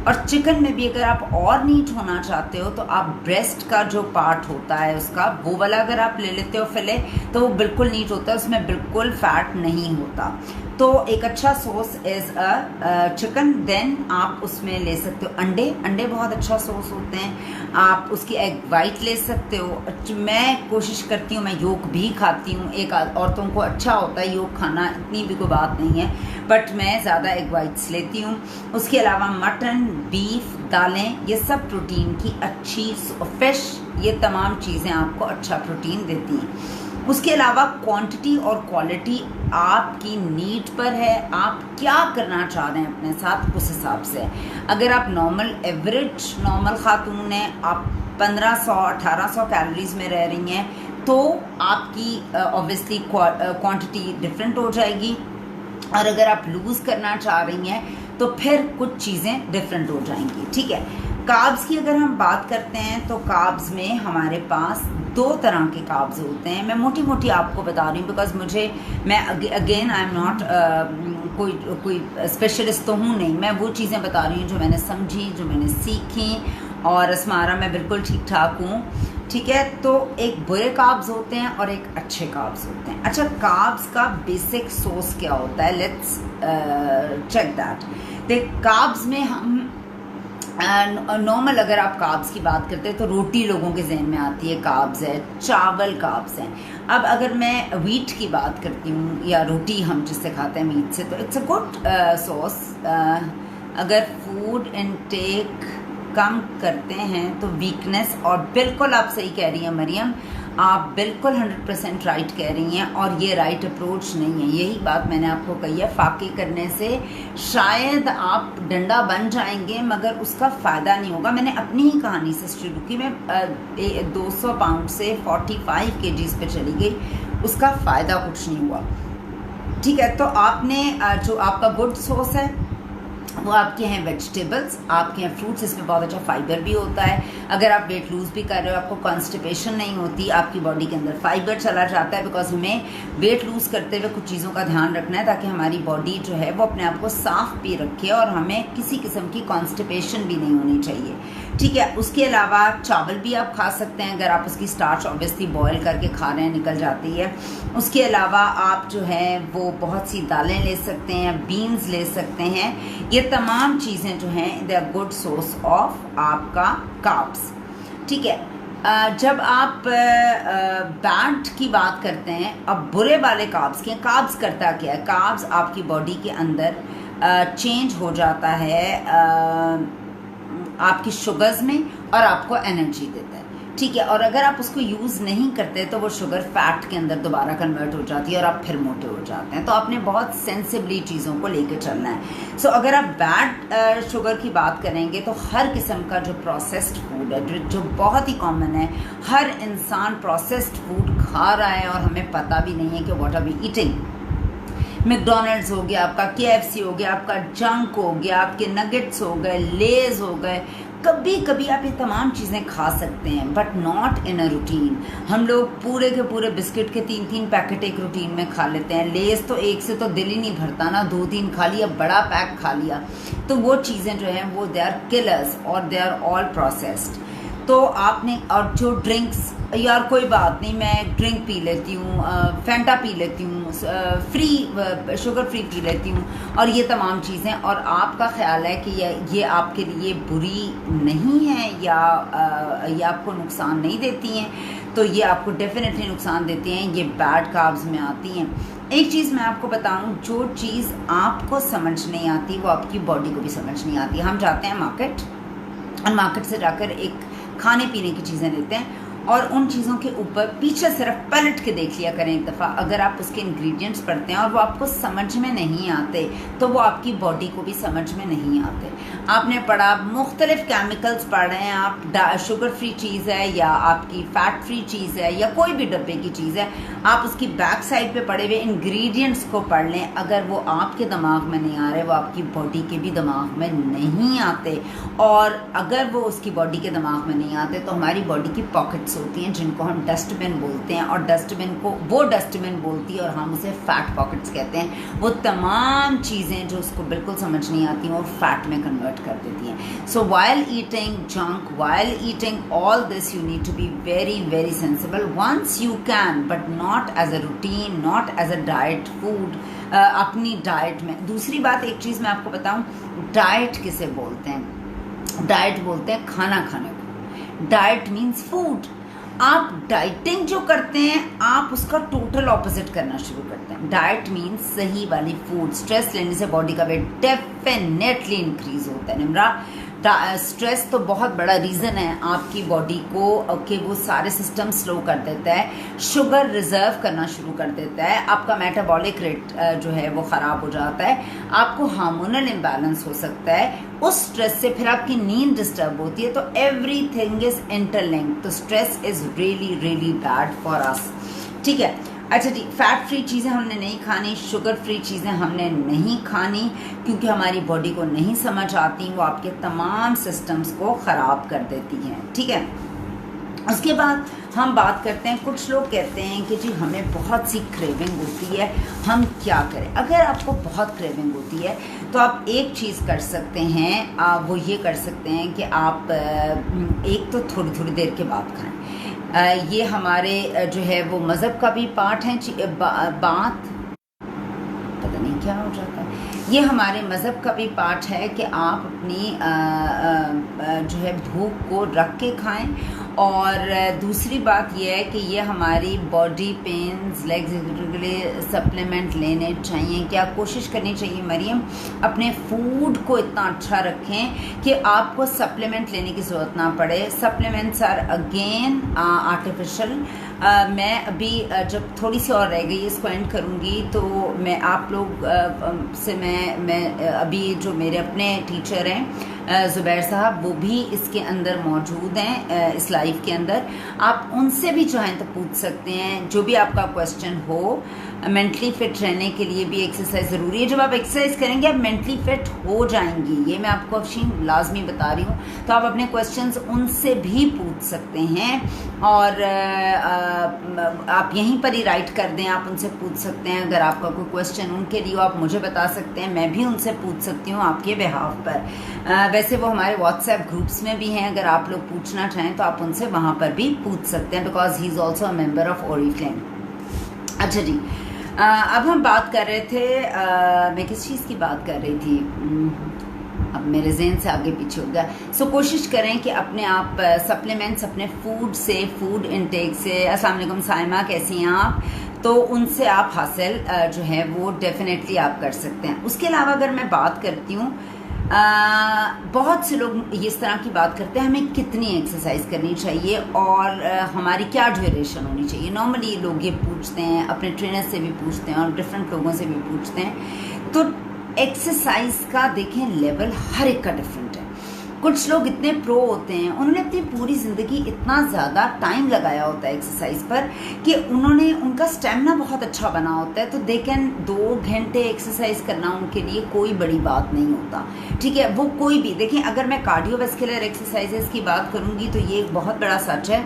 और चिकन में भी अगर आप और नीट होना चाहते हो तो आप ब्रेस्ट का जो पार्ट होता है उसका वो वाला अगर आप ले लेते हो फिले, तो वो बिल्कुल नीट होता है, उसमें बिल्कुल फैट नहीं होता। तो एक अच्छा सोर्स इज़ चिकन। देन आप उसमें ले सकते हो अंडे बहुत अच्छा सोर्स होते हैं। आप उसकी एग वाइट ले सकते हो। मैं कोशिश करती हूँ, मैं योग भी खाती हूँ, एक औरतों को अच्छा होता है योग खाना, इतनी भी कोई बात नहीं है, बट मैं ज़्यादा एग वाइट्स लेती हूँ। उसके अलावा मटन, बीफ, दालें, ये सब प्रोटीन की अच्छी, फिश, ये तमाम चीज़ें आपको अच्छा प्रोटीन देती हैं। उसके अलावा क्वांटिटी और क्वालिटी आपकी नीड पर है, आप क्या करना चाह रहे हैं अपने साथ उस हिसाब से। अगर आप नॉर्मल खातून हैं, आप 1500-1800 कैलोरीज में रह रही हैं, तो आपकी ऑब्वियसली क्वांटिटी डिफरेंट हो जाएगी, और अगर आप लूज़ करना चाह रही हैं तो फिर कुछ चीज़ें डिफरेंट हो जाएंगी। ठीक है, कार्ब्स की अगर हम बात करते हैं तो कार्ब्स में हमारे पास दो तरह के कार्ब्स होते हैं। मैं मोटी मोटी आपको बता रही हूँ बिकॉज मैं अगेन आई एम नॉट कोई स्पेशलिस्ट तो हूँ नहीं, मैं वो चीज़ें बता रही हूँ जो मैंने समझी, जो मैंने सीखी, और अस्मारा मैं बिल्कुल ठीक ठाक हूँ। ठीक है, तो एक बुरे कार्ब्स होते हैं और एक अच्छे कार्ब्स होते हैं। अच्छा, कार्ब्स का बेसिक सोर्स क्या होता है, लेट्स चेक दैट। देख, कार्ब्स में हम नॉर्मल अगर आप कार्ब्स की बात करते हैं तो रोटी लोगों के जहन में आती है, कार्ब्स है, चावल कार्ब्स हैं। अब अगर मैं वीट की बात करती हूँ या रोटी हम जिससे खाते हैं मीट से, तो इट्स अ गुड सोर्स। अगर फूड इनटेक कम करते हैं तो वीकनेस, और बिल्कुल आप सही कह रही हैं मरियम, आप बिल्कुल 100% राइट कह रही हैं, और ये राइट अप्रोच नहीं है। यही बात मैंने आपको कही है, फाके करने से शायद आप डंडा बन जाएंगे मगर उसका फ़ायदा नहीं होगा। मैंने अपनी ही कहानी से शुरू की, मैं 200 पाउंड से 45 kgs पे चली गई, उसका फ़ायदा कुछ नहीं हुआ। ठीक है, तो आपने जो आपका गुड सोर्स है वो आपके हैं वेजिटेबल्स, आपके हैं फ्रूट्स, इसमें बहुत अच्छा फाइबर भी होता है। अगर आप वेट लूज़ भी कर रहे हो, आपको कॉन्स्टिपेशन नहीं होती, आपकी बॉडी के अंदर फाइबर चला जाता है, बिकॉज हमें वेट लूज़ करते हुए कुछ चीज़ों का ध्यान रखना है ताकि हमारी बॉडी जो है वो अपने आप को साफ भी रखे और हमें किसी किस्म की कॉन्स्टिपेशन भी नहीं होनी चाहिए। ठीक है, उसके अलावा चावल भी आप खा सकते हैं, अगर आप उसकी स्टार्च ऑब्वियसली बॉयल करके खा रहे हैं, निकल जाती है। उसके अलावा आप जो है वो बहुत सी दालें ले सकते हैं, बीन्स ले सकते हैं। ये तमाम चीज़ें जो हैं they are good source of आपका कार्ब्स। ठीक है, जब आप बैड की बात करते हैं, अब बुरे वाले कार्ब्स के, कार्ब्स करता क्या है, कार्ब्स आपकी बॉडी के अंदर चेंज हो जाता है आपकी शुगर्स में और आपको एनर्जी देता है। ठीक है, और अगर आप उसको यूज़ नहीं करते तो वो शुगर फैट के अंदर दोबारा कन्वर्ट हो जाती है और आप फिर मोटे हो जाते हैं। तो आपने बहुत सेंसिबली चीज़ों को लेकर चलना है। सो अगर आप बैड शुगर की बात करेंगे तो हर किस्म का जो प्रोसेस्ड फूड है, जो बहुत ही कॉमन है, हर इंसान प्रोसेस्ड फूड खा रहा है और हमें पता भी नहीं है कि what are we eating. McDonald's हो गया, आपका KFC हो गया, आपका जंक हो गया, आपके नगेट्स हो गए, लेज हो गए, कभी कभी आप ये तमाम चीज़ें खा सकते हैं but not in a routine. हम लोग पूरे के पूरे बिस्किट के 3-3 पैकेट एक रूटीन में खा लेते हैं। लेस तो एक से तो दिल ही नहीं भरता ना, 2-3 खा लिया, बड़ा पैक खा लिया। तो वो चीज़ें जो हैं वो दे आर किलर्स और दे आर ऑल प्रोसेस्ड। तो आपने, और जो ड्रिंक्स, यार कोई बात नहीं, मैं ड्रिंक पी लेती हूँ, फैंटा पी लेती हूँ, शुगर फ्री पी लेती हूँ, और ये तमाम चीज़ें, और आपका ख्याल है कि ये आपके लिए बुरी नहीं है या ये आपको नुकसान नहीं देती हैं, तो ये आपको डेफिनेटली नुकसान देती हैं, ये बैड कार्ब्स में आती हैं। एक चीज़ मैं आपको बताऊं, जो चीज़ आपको समझ नहीं आती वो आपकी बॉडी को भी समझ नहीं आती। हम जाते हैं मार्केट, और मार्केट से जाकर एक खाने पीने की चीज़ें लेते हैं, और उन चीज़ों के ऊपर पीछे सिर्फ पलट के देख लिया करें एक दफ़ा। अगर आप उसके इंग्रेडिएंट्स पढ़ते हैं और वो आपको समझ में नहीं आते तो वो आपकी बॉडी को भी समझ में नहीं आते। आपने पढ़ा, मुख्तलिफ केमिकल्स पढ़ रहे हैं आप, शुगर फ्री चीज़ है या आपकी फ़ैट फ्री चीज़ है या कोई भी डब्बे की चीज़ है, आप उसकी बैक साइड पे पड़े हुए इंग्रेडिएंट्स को पढ़ लें। अगर वो आपके दिमाग में नहीं आ रहे, वो आपकी बॉडी के भी दिमाग में नहीं आते, और अगर वो उसकी बॉडी के दिमाग में नहीं आते तो हमारी बॉडी की पॉकेट्स होती हैं जिनको हम डस्टबिन बोलते हैं, और डस्टबिन को वो डस्टबिन बोलती है और हम उसे फैट पॉकेट्स कहते हैं। वो तमाम चीज़ें जो उसको बिल्कुल समझ नहीं आती वो फैट में कन्वर्ट कर देती हैं। So while eating junk, while eating all this, you need to be very very sensible once you can, but not as a routine, not as a diet food, अपनी डाइट में। दूसरी बात, एक चीज़ मैं आपको बताऊं, डाइट किसे बोलते हैं? डाइट बोलते हैं खाना खाने को। Diet means food. आप डाइटिंग जो करते हैं आप उसका टोटल ऑपोजिट करना शुरू करते हैं। डाइट मीन्स सही वाली फूड। स्ट्रेस लेने से बॉडी का वेट डेफिनेटली इंक्रीज होता है। निम्रा, स्ट्रेस तो बहुत बड़ा रीज़न है आपकी बॉडी को कि वो सारे सिस्टम स्लो कर देता है, शुगर रिजर्व करना शुरू कर देता है, आपका मेटाबॉलिक रेट जो है वो ख़राब हो जाता है, आपको हार्मोनल इम्बैलेंस हो सकता है, उस स्ट्रेस से फिर आपकी नींद डिस्टर्ब होती है। तो एवरीथिंग इज इंटरलिंक्ड। तो stress is really really bad for us. ठीक है, अच्छा जी, फैट फ्री चीज़ें हमने नहीं खानी, शुगर फ्री चीज़ें हमने नहीं खानी, क्योंकि हमारी बॉडी को नहीं समझ आती, वो आपके तमाम सिस्टम्स को ख़राब कर देती हैं। ठीक है, उसके बाद हम बात करते हैं, कुछ लोग कहते हैं कि जी हमें बहुत सी क्रेविंग होती है, हम क्या करें। अगर आपको बहुत क्रेविंग होती है तो आप एक चीज़ कर सकते हैं, वो ये कर सकते हैं कि आप एक तो थोड़ी थोड़ी देर के बाद खाएं। ये हमारे जो है वो मज़हब का भी पार्ट है, बात पता नहीं क्या हो जाता है, ये हमारे मज़हब का भी पार्ट है कि आप अपनी जो है भूख को रख के खाएं। और दूसरी बात यह है कि ये हमारी बॉडी पेन्स लेग्स के लिए सप्लीमेंट लेने चाहिए। क्या कोशिश करनी चाहिए मरियम, अपने फूड को इतना अच्छा रखें कि आपको सप्लीमेंट लेने की ज़रूरत ना पड़े। Supplements are again artificial. मैं अभी जब थोड़ी सी और रह गई इसको एंड करूँगी तो मैं आप लोग से मैं अभी जो मेरे अपने टीचर हैं ज़ुबैर साहब, वो भी इसके अंदर मौजूद हैं, इस लाइव के अंदर। आप उनसे भी चाहें तो पूछ सकते हैं जो भी आपका क्वेश्चन हो। मेंटली फिट रहने के लिए भी एक्सरसाइज ज़रूरी है। जब आप एक्सरसाइज करेंगे आप मेंटली फिट हो जाएंगी, ये मैं आपको अफशीन लाजमी बता रही हूँ। तो आप अपने क्वेश्चंस उनसे भी पूछ सकते हैं और आप यहीं पर ही राइट कर दें, आप उनसे पूछ सकते हैं। अगर आपका कोई क्वेश्चन उनके लिए आप मुझे बता सकते हैं, मैं भी उनसे पूछ सकती हूँ आपके बिहाफ पर। वैसे वो हमारे व्हाट्सएप ग्रुप्स में भी हैं, अगर आप लोग पूछना चाहें तो आप उनसे वहाँ पर भी पूछ सकते हैं, because he is also a member of Oriflame. अच्छा जी, अब हम बात कर रहे थे, मैं किस चीज़ की बात कर रही थी, अब मेरे ज़हन से आगे पीछे हो गया। सो कोशिश करें कि अपने आप सप्लीमेंट्स अपने फूड से, फूड इनटेक से। अस्सलाम वालेकुम साइमा, कैसी हैं आप? तो उनसे आप हासिल जो है वो डेफिनेटली आप कर सकते हैं। उसके अलावा अगर मैं बात करती हूँ, बहुत से लोग इस तरह की बात करते हैं हमें कितनी एक्सरसाइज करनी चाहिए और हमारी क्या ड्यूरेशन होनी चाहिए। नॉर्मली लोग ये पूछते हैं, अपने ट्रेनर से भी पूछते हैं और डिफरेंट लोगों से भी पूछते हैं। तो एक्सरसाइज का देखें लेवल हर एक का डिफरेंट है। कुछ लोग इतने प्रो होते हैं, उन्होंने अपनी पूरी ज़िंदगी इतना ज़्यादा टाइम लगाया होता है एक्सरसाइज पर कि उनका स्टेमिना बहुत अच्छा बना होता है। तो दे कैन 2 घंटे एक्सरसाइज करना उनके लिए कोई बड़ी बात नहीं होता। ठीक है, वो कोई भी देखें, अगर मैं कार्डियोवैस्कुलर एक्सरसाइजेस की बात करूँगी तो ये एक बहुत बड़ा सच है।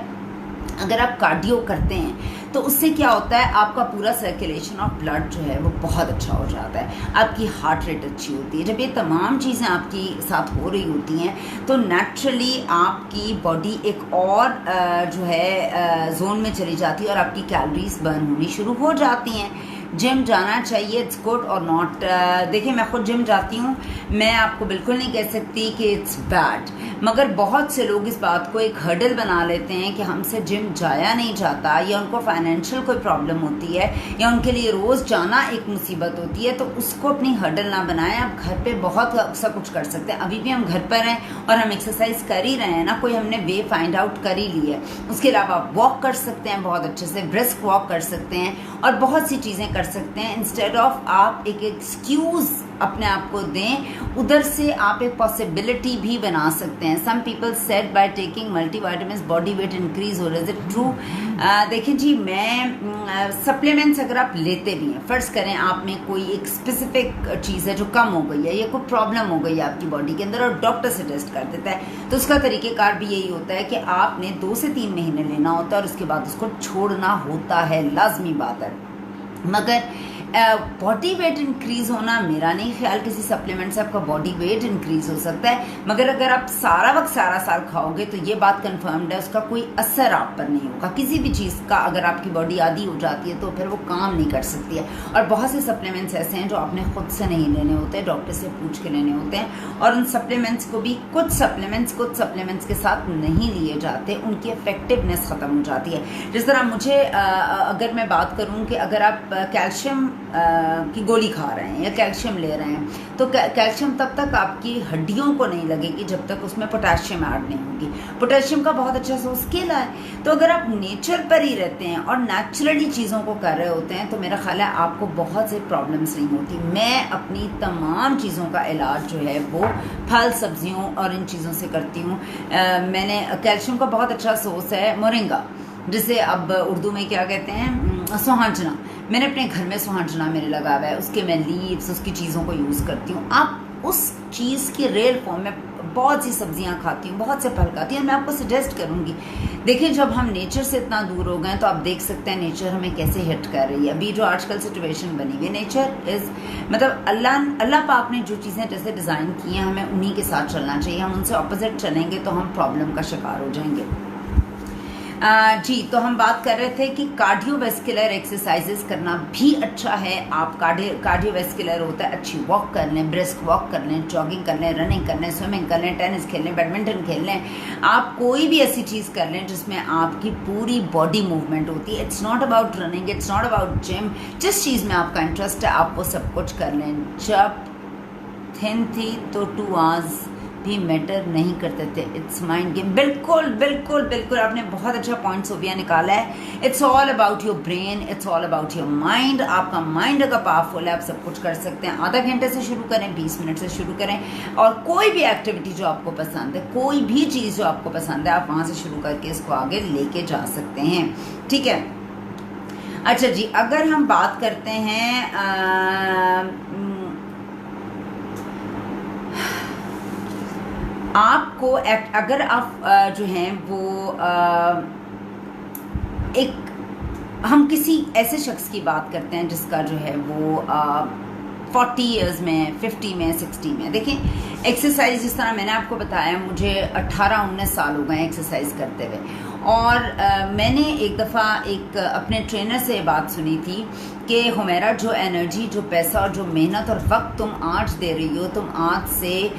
अगर आप कार्डियो करते हैं तो उससे क्या होता है, आपका पूरा सर्कुलेशन ऑफ ब्लड जो है वो बहुत अच्छा हो जाता है, आपकी हार्ट रेट अच्छी होती है। जब ये तमाम चीज़ें आपकी साथ हो रही होती हैं तो नेचुरली आपकी बॉडी एक और जो है जोन में चली जाती है और आपकी कैलोरीज बर्न होनी शुरू हो जाती हैं। जिम जाना चाहिए, इट्स गुड और नॉट। देखिए, मैं खुद जिम जाती हूँ, मैं आपको बिल्कुल नहीं कह सकती कि इट्स बैड, मगर बहुत से लोग इस बात को एक हर्डल बना लेते हैं कि हमसे जिम जाया नहीं जाता, या उनको फाइनेंशियल कोई प्रॉब्लम होती है, या उनके लिए रोज़ जाना एक मुसीबत होती है। तो उसको अपनी हर्डल ना बनाएं। आप घर पे बहुत सा कुछ कर सकते हैं। अभी भी हम घर पर हैं और हम एक्सरसाइज कर ही रहे हैं ना, कोई हमने वे फाइंड आउट कर ही ली है। उसके अलावा आप वॉक कर सकते हैं बहुत अच्छे से, ब्रिस्क वॉक कर सकते हैं और बहुत सी चीज़ें कर सकते हैं। इंस्टेड ऑफ आप एक एक्सक्यूज़ अपने आप को दें, उधर से आप एक पॉसिबिलिटी भी बना सकते हैं। Some people said by taking multivitamins body weight increase हो रहा है, इज इट ट्रू? देखिए जी, मैं सप्लीमेंट्स अगर आप लेते भी हैं, फ़र्ज़ करें आप में कोई एक स्पेसिफिक चीज़ है जो कम हो गई है या कोई प्रॉब्लम हो गई है आपकी बॉडी के अंदर और डॉक्टर से टेस्ट कर देता है, तो उसका तरीक़ेकार भी यही होता है कि आपने 2 से 3 महीने लेना होता है और उसके बाद उसको छोड़ना होता है, लाजमी बात है। मगर बॉडी वेट इंक्रीज़ होना, मेरा नहीं ख्याल किसी सप्लीमेंट से आपका बॉडी वेट इंक्रीज़ हो सकता है। मगर अगर आप सारा वक्त सारा साल खाओगे तो ये बात कंफर्म्ड है, उसका कोई असर आप पर नहीं होगा। किसी भी चीज़ का अगर आपकी बॉडी आदी हो जाती है तो फिर वो काम नहीं कर सकती है। और बहुत से सप्लीमेंट्स ऐसे हैं जो आपने खुद से नहीं लेने होते, डॉक्टर से पूछ के लेने होते हैं। और उन सप्लीमेंट्स को भी कुछ सप्लीमेंट्स के साथ नहीं लिए जाते, उनकी इफेक्टिवनेस ख़त्म हो जाती है। जिस तरह मुझे अगर मैं बात करूँ कि अगर आप कैल्शियम की गोली खा रहे हैं या कैल्शियम ले रहे हैं, तो कैल्शियम तब तक आपकी हड्डियों को नहीं लगेगी जब तक उसमें पोटेशियम ऐड नहीं होगी। पोटेशियम का बहुत अच्छा सोर्स केला है। तो अगर आप नेचर पर ही रहते हैं और नेचुरली चीज़ों को कर रहे होते हैं तो मेरा ख्याल है आपको बहुत से प्रॉब्लम्स नहीं होती। मैं अपनी तमाम चीज़ों का इलाज जो है वो फल सब्जियों और इन चीज़ों से करती हूँ। मैंने कैल्शियम का बहुत अच्छा सोर्स है मोरिंगा, जिसे अब उर्दू में क्या कहते हैं, सोहांजना। मैंने अपने घर में सोहांजना मेरे लगा हुआ है, उसके मैं लीव्स उसकी चीज़ों को यूज़ करती हूँ। आप उस चीज़ की रियल फॉर्म में बहुत सी सब्जियां खाती हूँ, बहुत से फल खाती हूँ। मैं आपको सजेस्ट करूँगी, देखिए जब हम नेचर से इतना दूर हो गए तो आप देख सकते हैं नेचर हमें कैसे हिट कर रही है। अभी जो आजकल सिचुएशन बनी हुई है, नेचर इज़ मतलब अल्लाह पाक ने जो चीज़ें जैसे डिज़ाइन की हैं हमें उन्हीं के साथ चलना चाहिए। हम उनसे ऑपोजिट चलेंगे तो हम प्रॉब्लम का शिकार हो जाएंगे। जी, तो हम बात कर रहे थे कि कार्डियोवैस्कुलर एक्सरसाइजेस करना भी अच्छा है। आप कार्डियोवैस्कुलर होता है, अच्छी वॉक कर लें, ब्रिस्क वॉक कर लें, जॉगिंग कर लें, रनिंग कर लें, स्विमिंग कर लें, टेनिस खेल लें, बैडमिंटन खेल लें। आप कोई भी ऐसी चीज़ कर लें जिसमें आपकी पूरी बॉडी मूवमेंट होती है। It's not about running, it's not about gym. जिस चीज़ में आपका इंटरेस्ट है आप वो सब कुछ कर लें। जब थिन थी तो 2 आवर्स भी मैटर नहीं करते थे, इट्स माइंड गेम। बिल्कुल बिल्कुल बिल्कुल, आपने बहुत अच्छा पॉइंट सोफिया निकाला है। It's all about your brain, it's all about your mind. आपका माइंड अगर पावरफुल है आप सब कुछ कर सकते हैं। आधा घंटे से शुरू करें, 20 मिनट से शुरू करें, और कोई भी एक्टिविटी जो आपको पसंद है, कोई भी चीज़ जो आपको पसंद है, आप वहाँ से शुरू करके इसको आगे लेके जा सकते हैं। ठीक है, अच्छा जी, अगर हम बात करते हैं आपको अगर आप जो हैं वो हम किसी ऐसे शख्स की बात करते हैं जिसका जो है वो 40 इयर्स में, 50 में, 60 में। देखें एक्सरसाइज जिस तरह मैंने आपको बताया, मुझे 18-19 साल हो गए एक्सरसाइज करते हुए, और मैंने एक दफ़ा अपने ट्रेनर से बात सुनी थी कि हुमैरा, जो एनर्जी, जो पैसा और जो मेहनत और वक्त तुम आज दे रही हो, तुम आज से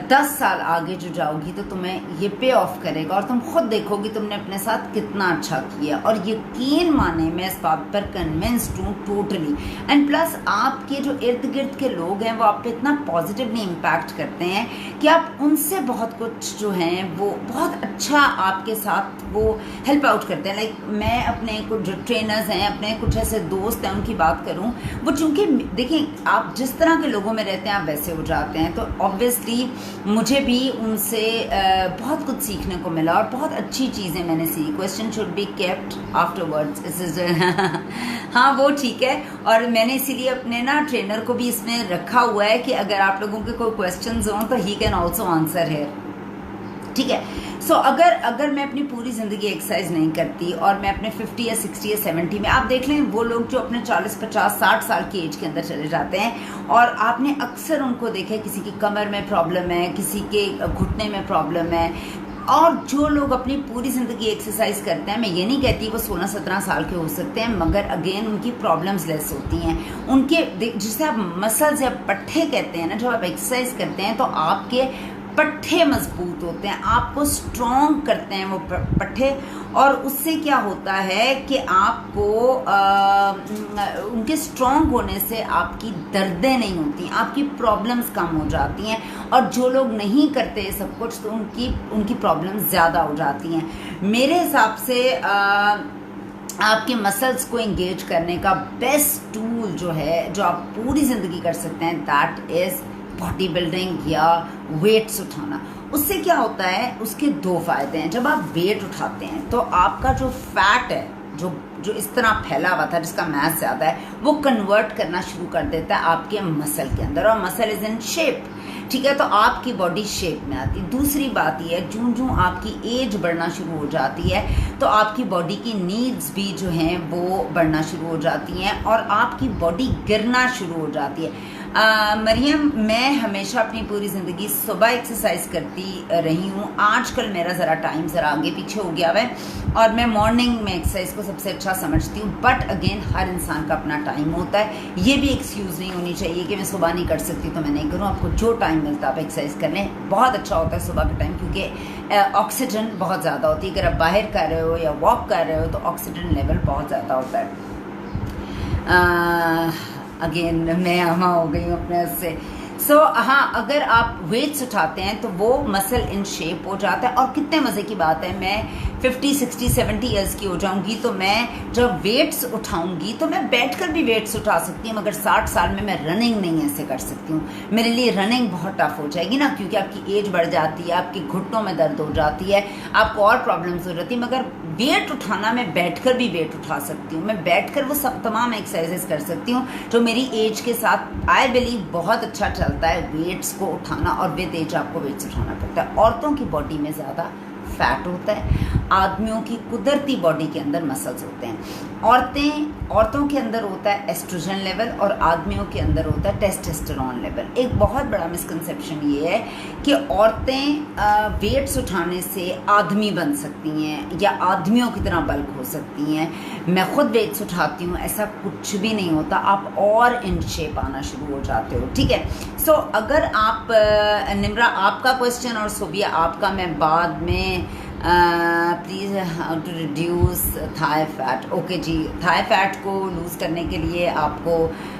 10 साल आगे जो जाओगी तो तुम्हें ये पे ऑफ करेगा और तुम खुद देखोगी तुमने अपने साथ कितना अच्छा किया। और यकीन माने मैं इस बात पर कन्विंस्ड हूँ टोटली। एंड प्लस आपके जो इर्द गिर्द के लोग हैं वो आप पे इतना पॉजिटिवली इम्पैक्ट करते हैं कि आप उनसे बहुत कुछ जो हैं वो बहुत अच्छा आपके साथ वो हेल्प आउट करते हैं। लाइक मैं अपने कुछ जो ट्रेनर्स हैं, अपने कुछ ऐसे दोस्त हैं, उनकी बात करूं, वो चूंकि देखें आप जिस तरह के लोगों में रहते हैं आप वैसे हो जाते हैं, तो ऑब्वियसली मुझे भी उनसे बहुत कुछ सीखने को मिला और बहुत अच्छी चीज़ें मैंने सीखी। Question should be kept afterwards, हाँ वो ठीक है। और मैंने इसीलिए अपने ना ट्रेनर को भी इसमें रखा हुआ है कि अगर आप लोगों के कोई क्वेश्चंस हों तो ही कैन ऑल्सो आंसर है। ठीक है, सो अगर मैं अपनी पूरी ज़िंदगी एक्सरसाइज नहीं करती और मैं अपने 50 या 60 या 70 में, आप देख लें वो लोग जो अपने 40, 50, 60 साल की एज के अंदर चले जाते हैं और आपने अक्सर उनको देखा है, किसी की कमर में प्रॉब्लम है, किसी के घुटने में प्रॉब्लम है। और जो लोग अपनी पूरी ज़िंदगी एक्सरसाइज करते हैं, मैं ये नहीं कहती वो 16-17 साल के हो सकते हैं, मगर अगेन उनकी प्रॉब्लम्स लेस होती हैं। उनके जिसे आप मसल्स या पट्ठे कहते हैं ना, जब आप एक्सरसाइज करते हैं तो आपके पट्ठे मजबूत होते हैं, आपको स्ट्रॉन्ग करते हैं वो पट्ठे। और उससे क्या होता है कि आपको उनके स्ट्रॉन्ग होने से आपकी दर्दें नहीं होती, आपकी प्रॉब्लम्स कम हो जाती हैं। और जो लोग नहीं करते सब कुछ तो उनकी प्रॉब्लम्स ज़्यादा हो जाती हैं। मेरे हिसाब से आपके मसल्स को एंगेज करने का बेस्ट टूल जो है, जो आप पूरी ज़िंदगी कर सकते हैं, दैट इज़ बॉडी बिल्डिंग या वेट्स उठाना। उससे क्या होता है, उसके 2 फायदे हैं। जब आप वेट उठाते हैं तो आपका जो फैट है, जो इस तरह फैला हुआ था, जिसका मास ज़्यादा है, वो कन्वर्ट करना शुरू कर देता है आपके मसल के अंदर, और मसल इज इन शेप। ठीक है, तो आपकी बॉडी शेप में आती है। दूसरी बात यह है, जूं आपकी एज बढ़ना शुरू हो जाती है तो आपकी बॉडी की नीड्स भी जो हैं वो बढ़ना शुरू हो जाती हैं और आपकी बॉडी गिरना शुरू हो जाती है। मरियम, मैं हमेशा अपनी पूरी ज़िंदगी सुबह एक्सरसाइज करती रही हूँ। आजकल मेरा ज़रा टाइम ज़रा आगे पीछे हो गया है और मैं मॉर्निंग में एक्सरसाइज को सबसे अच्छा समझती हूँ। बट अगेन हर इंसान का अपना टाइम होता है, ये भी एक्सक्यूज़ नहीं होनी चाहिए कि मैं सुबह नहीं कर सकती तो मैं नहीं करूँ। आपको जो टाइम मिलता है आप एक्सरसाइज कर लें। बहुत अच्छा होता है सुबह का टाइम, क्योंकि ऑक्सीजन बहुत ज़्यादा होती है। अगर आप बाहर कर रहे हो या वॉक कर रहे हो तो ऑक्सीजन लेवल बहुत ज़्यादा होता है। अगेन मैं आमा हो गई हूँ अपने उससे। हाँ, अगर आप वेट्स उठाते हैं तो वो मसल इन शेप हो जाता है। और कितने मज़े की बात है, मैं 50, 60, 70 ईयर्स की हो जाऊंगी तो मैं जब वेट्स उठाऊंगी तो मैं बैठकर भी वेट्स उठा सकती हूँ, मगर 60 साल में मैं रनिंग नहीं ऐसे कर सकती हूँ। मेरे लिए रनिंग बहुत टफ हो जाएगी ना, क्योंकि आपकी एज बढ़ जाती है, आपके घुटनों में दर्द हो जाती है, आपको और प्रॉब्लम्स हो जाती है। मगर वेट उठाना, मैं बैठकर भी वेट उठा सकती हूँ, मैं बैठकर वो सब तमाम एक्सरसाइजेस कर सकती हूँ जो मेरी एज के साथ आई बिलीव बहुत अच्छा चलता है वेट्स को उठाना। और विद एज आपको वेट्स उठाना पड़ता है। औरतों की बॉडी में ज़्यादा फैट होता है, आदमियों की कुदरती बॉडी के अंदर मसल्स होते हैं। औरतों के अंदर होता है एस्ट्रोजन लेवल और आदमियों के अंदर होता है टेस्टोस्टेरोन लेवल। एक बहुत बड़ा मिसकंसेप्शन ये है कि औरतें वेट्स उठाने से आदमी बन सकती हैं या आदमियों की तरह बल्क हो सकती हैं। मैं खुद वेट्स उठाती हूँ, ऐसा कुछ भी नहीं होता, आप और इन शेप आना शुरू हो जाते हो। ठीक है, सो अगर आप निम्रा आपका क्वेश्चन और सोबिया आपका मैं बाद में please how to reduce thigh fat. Okay जी, थाई फैट को लूज़ करने के लिए आपको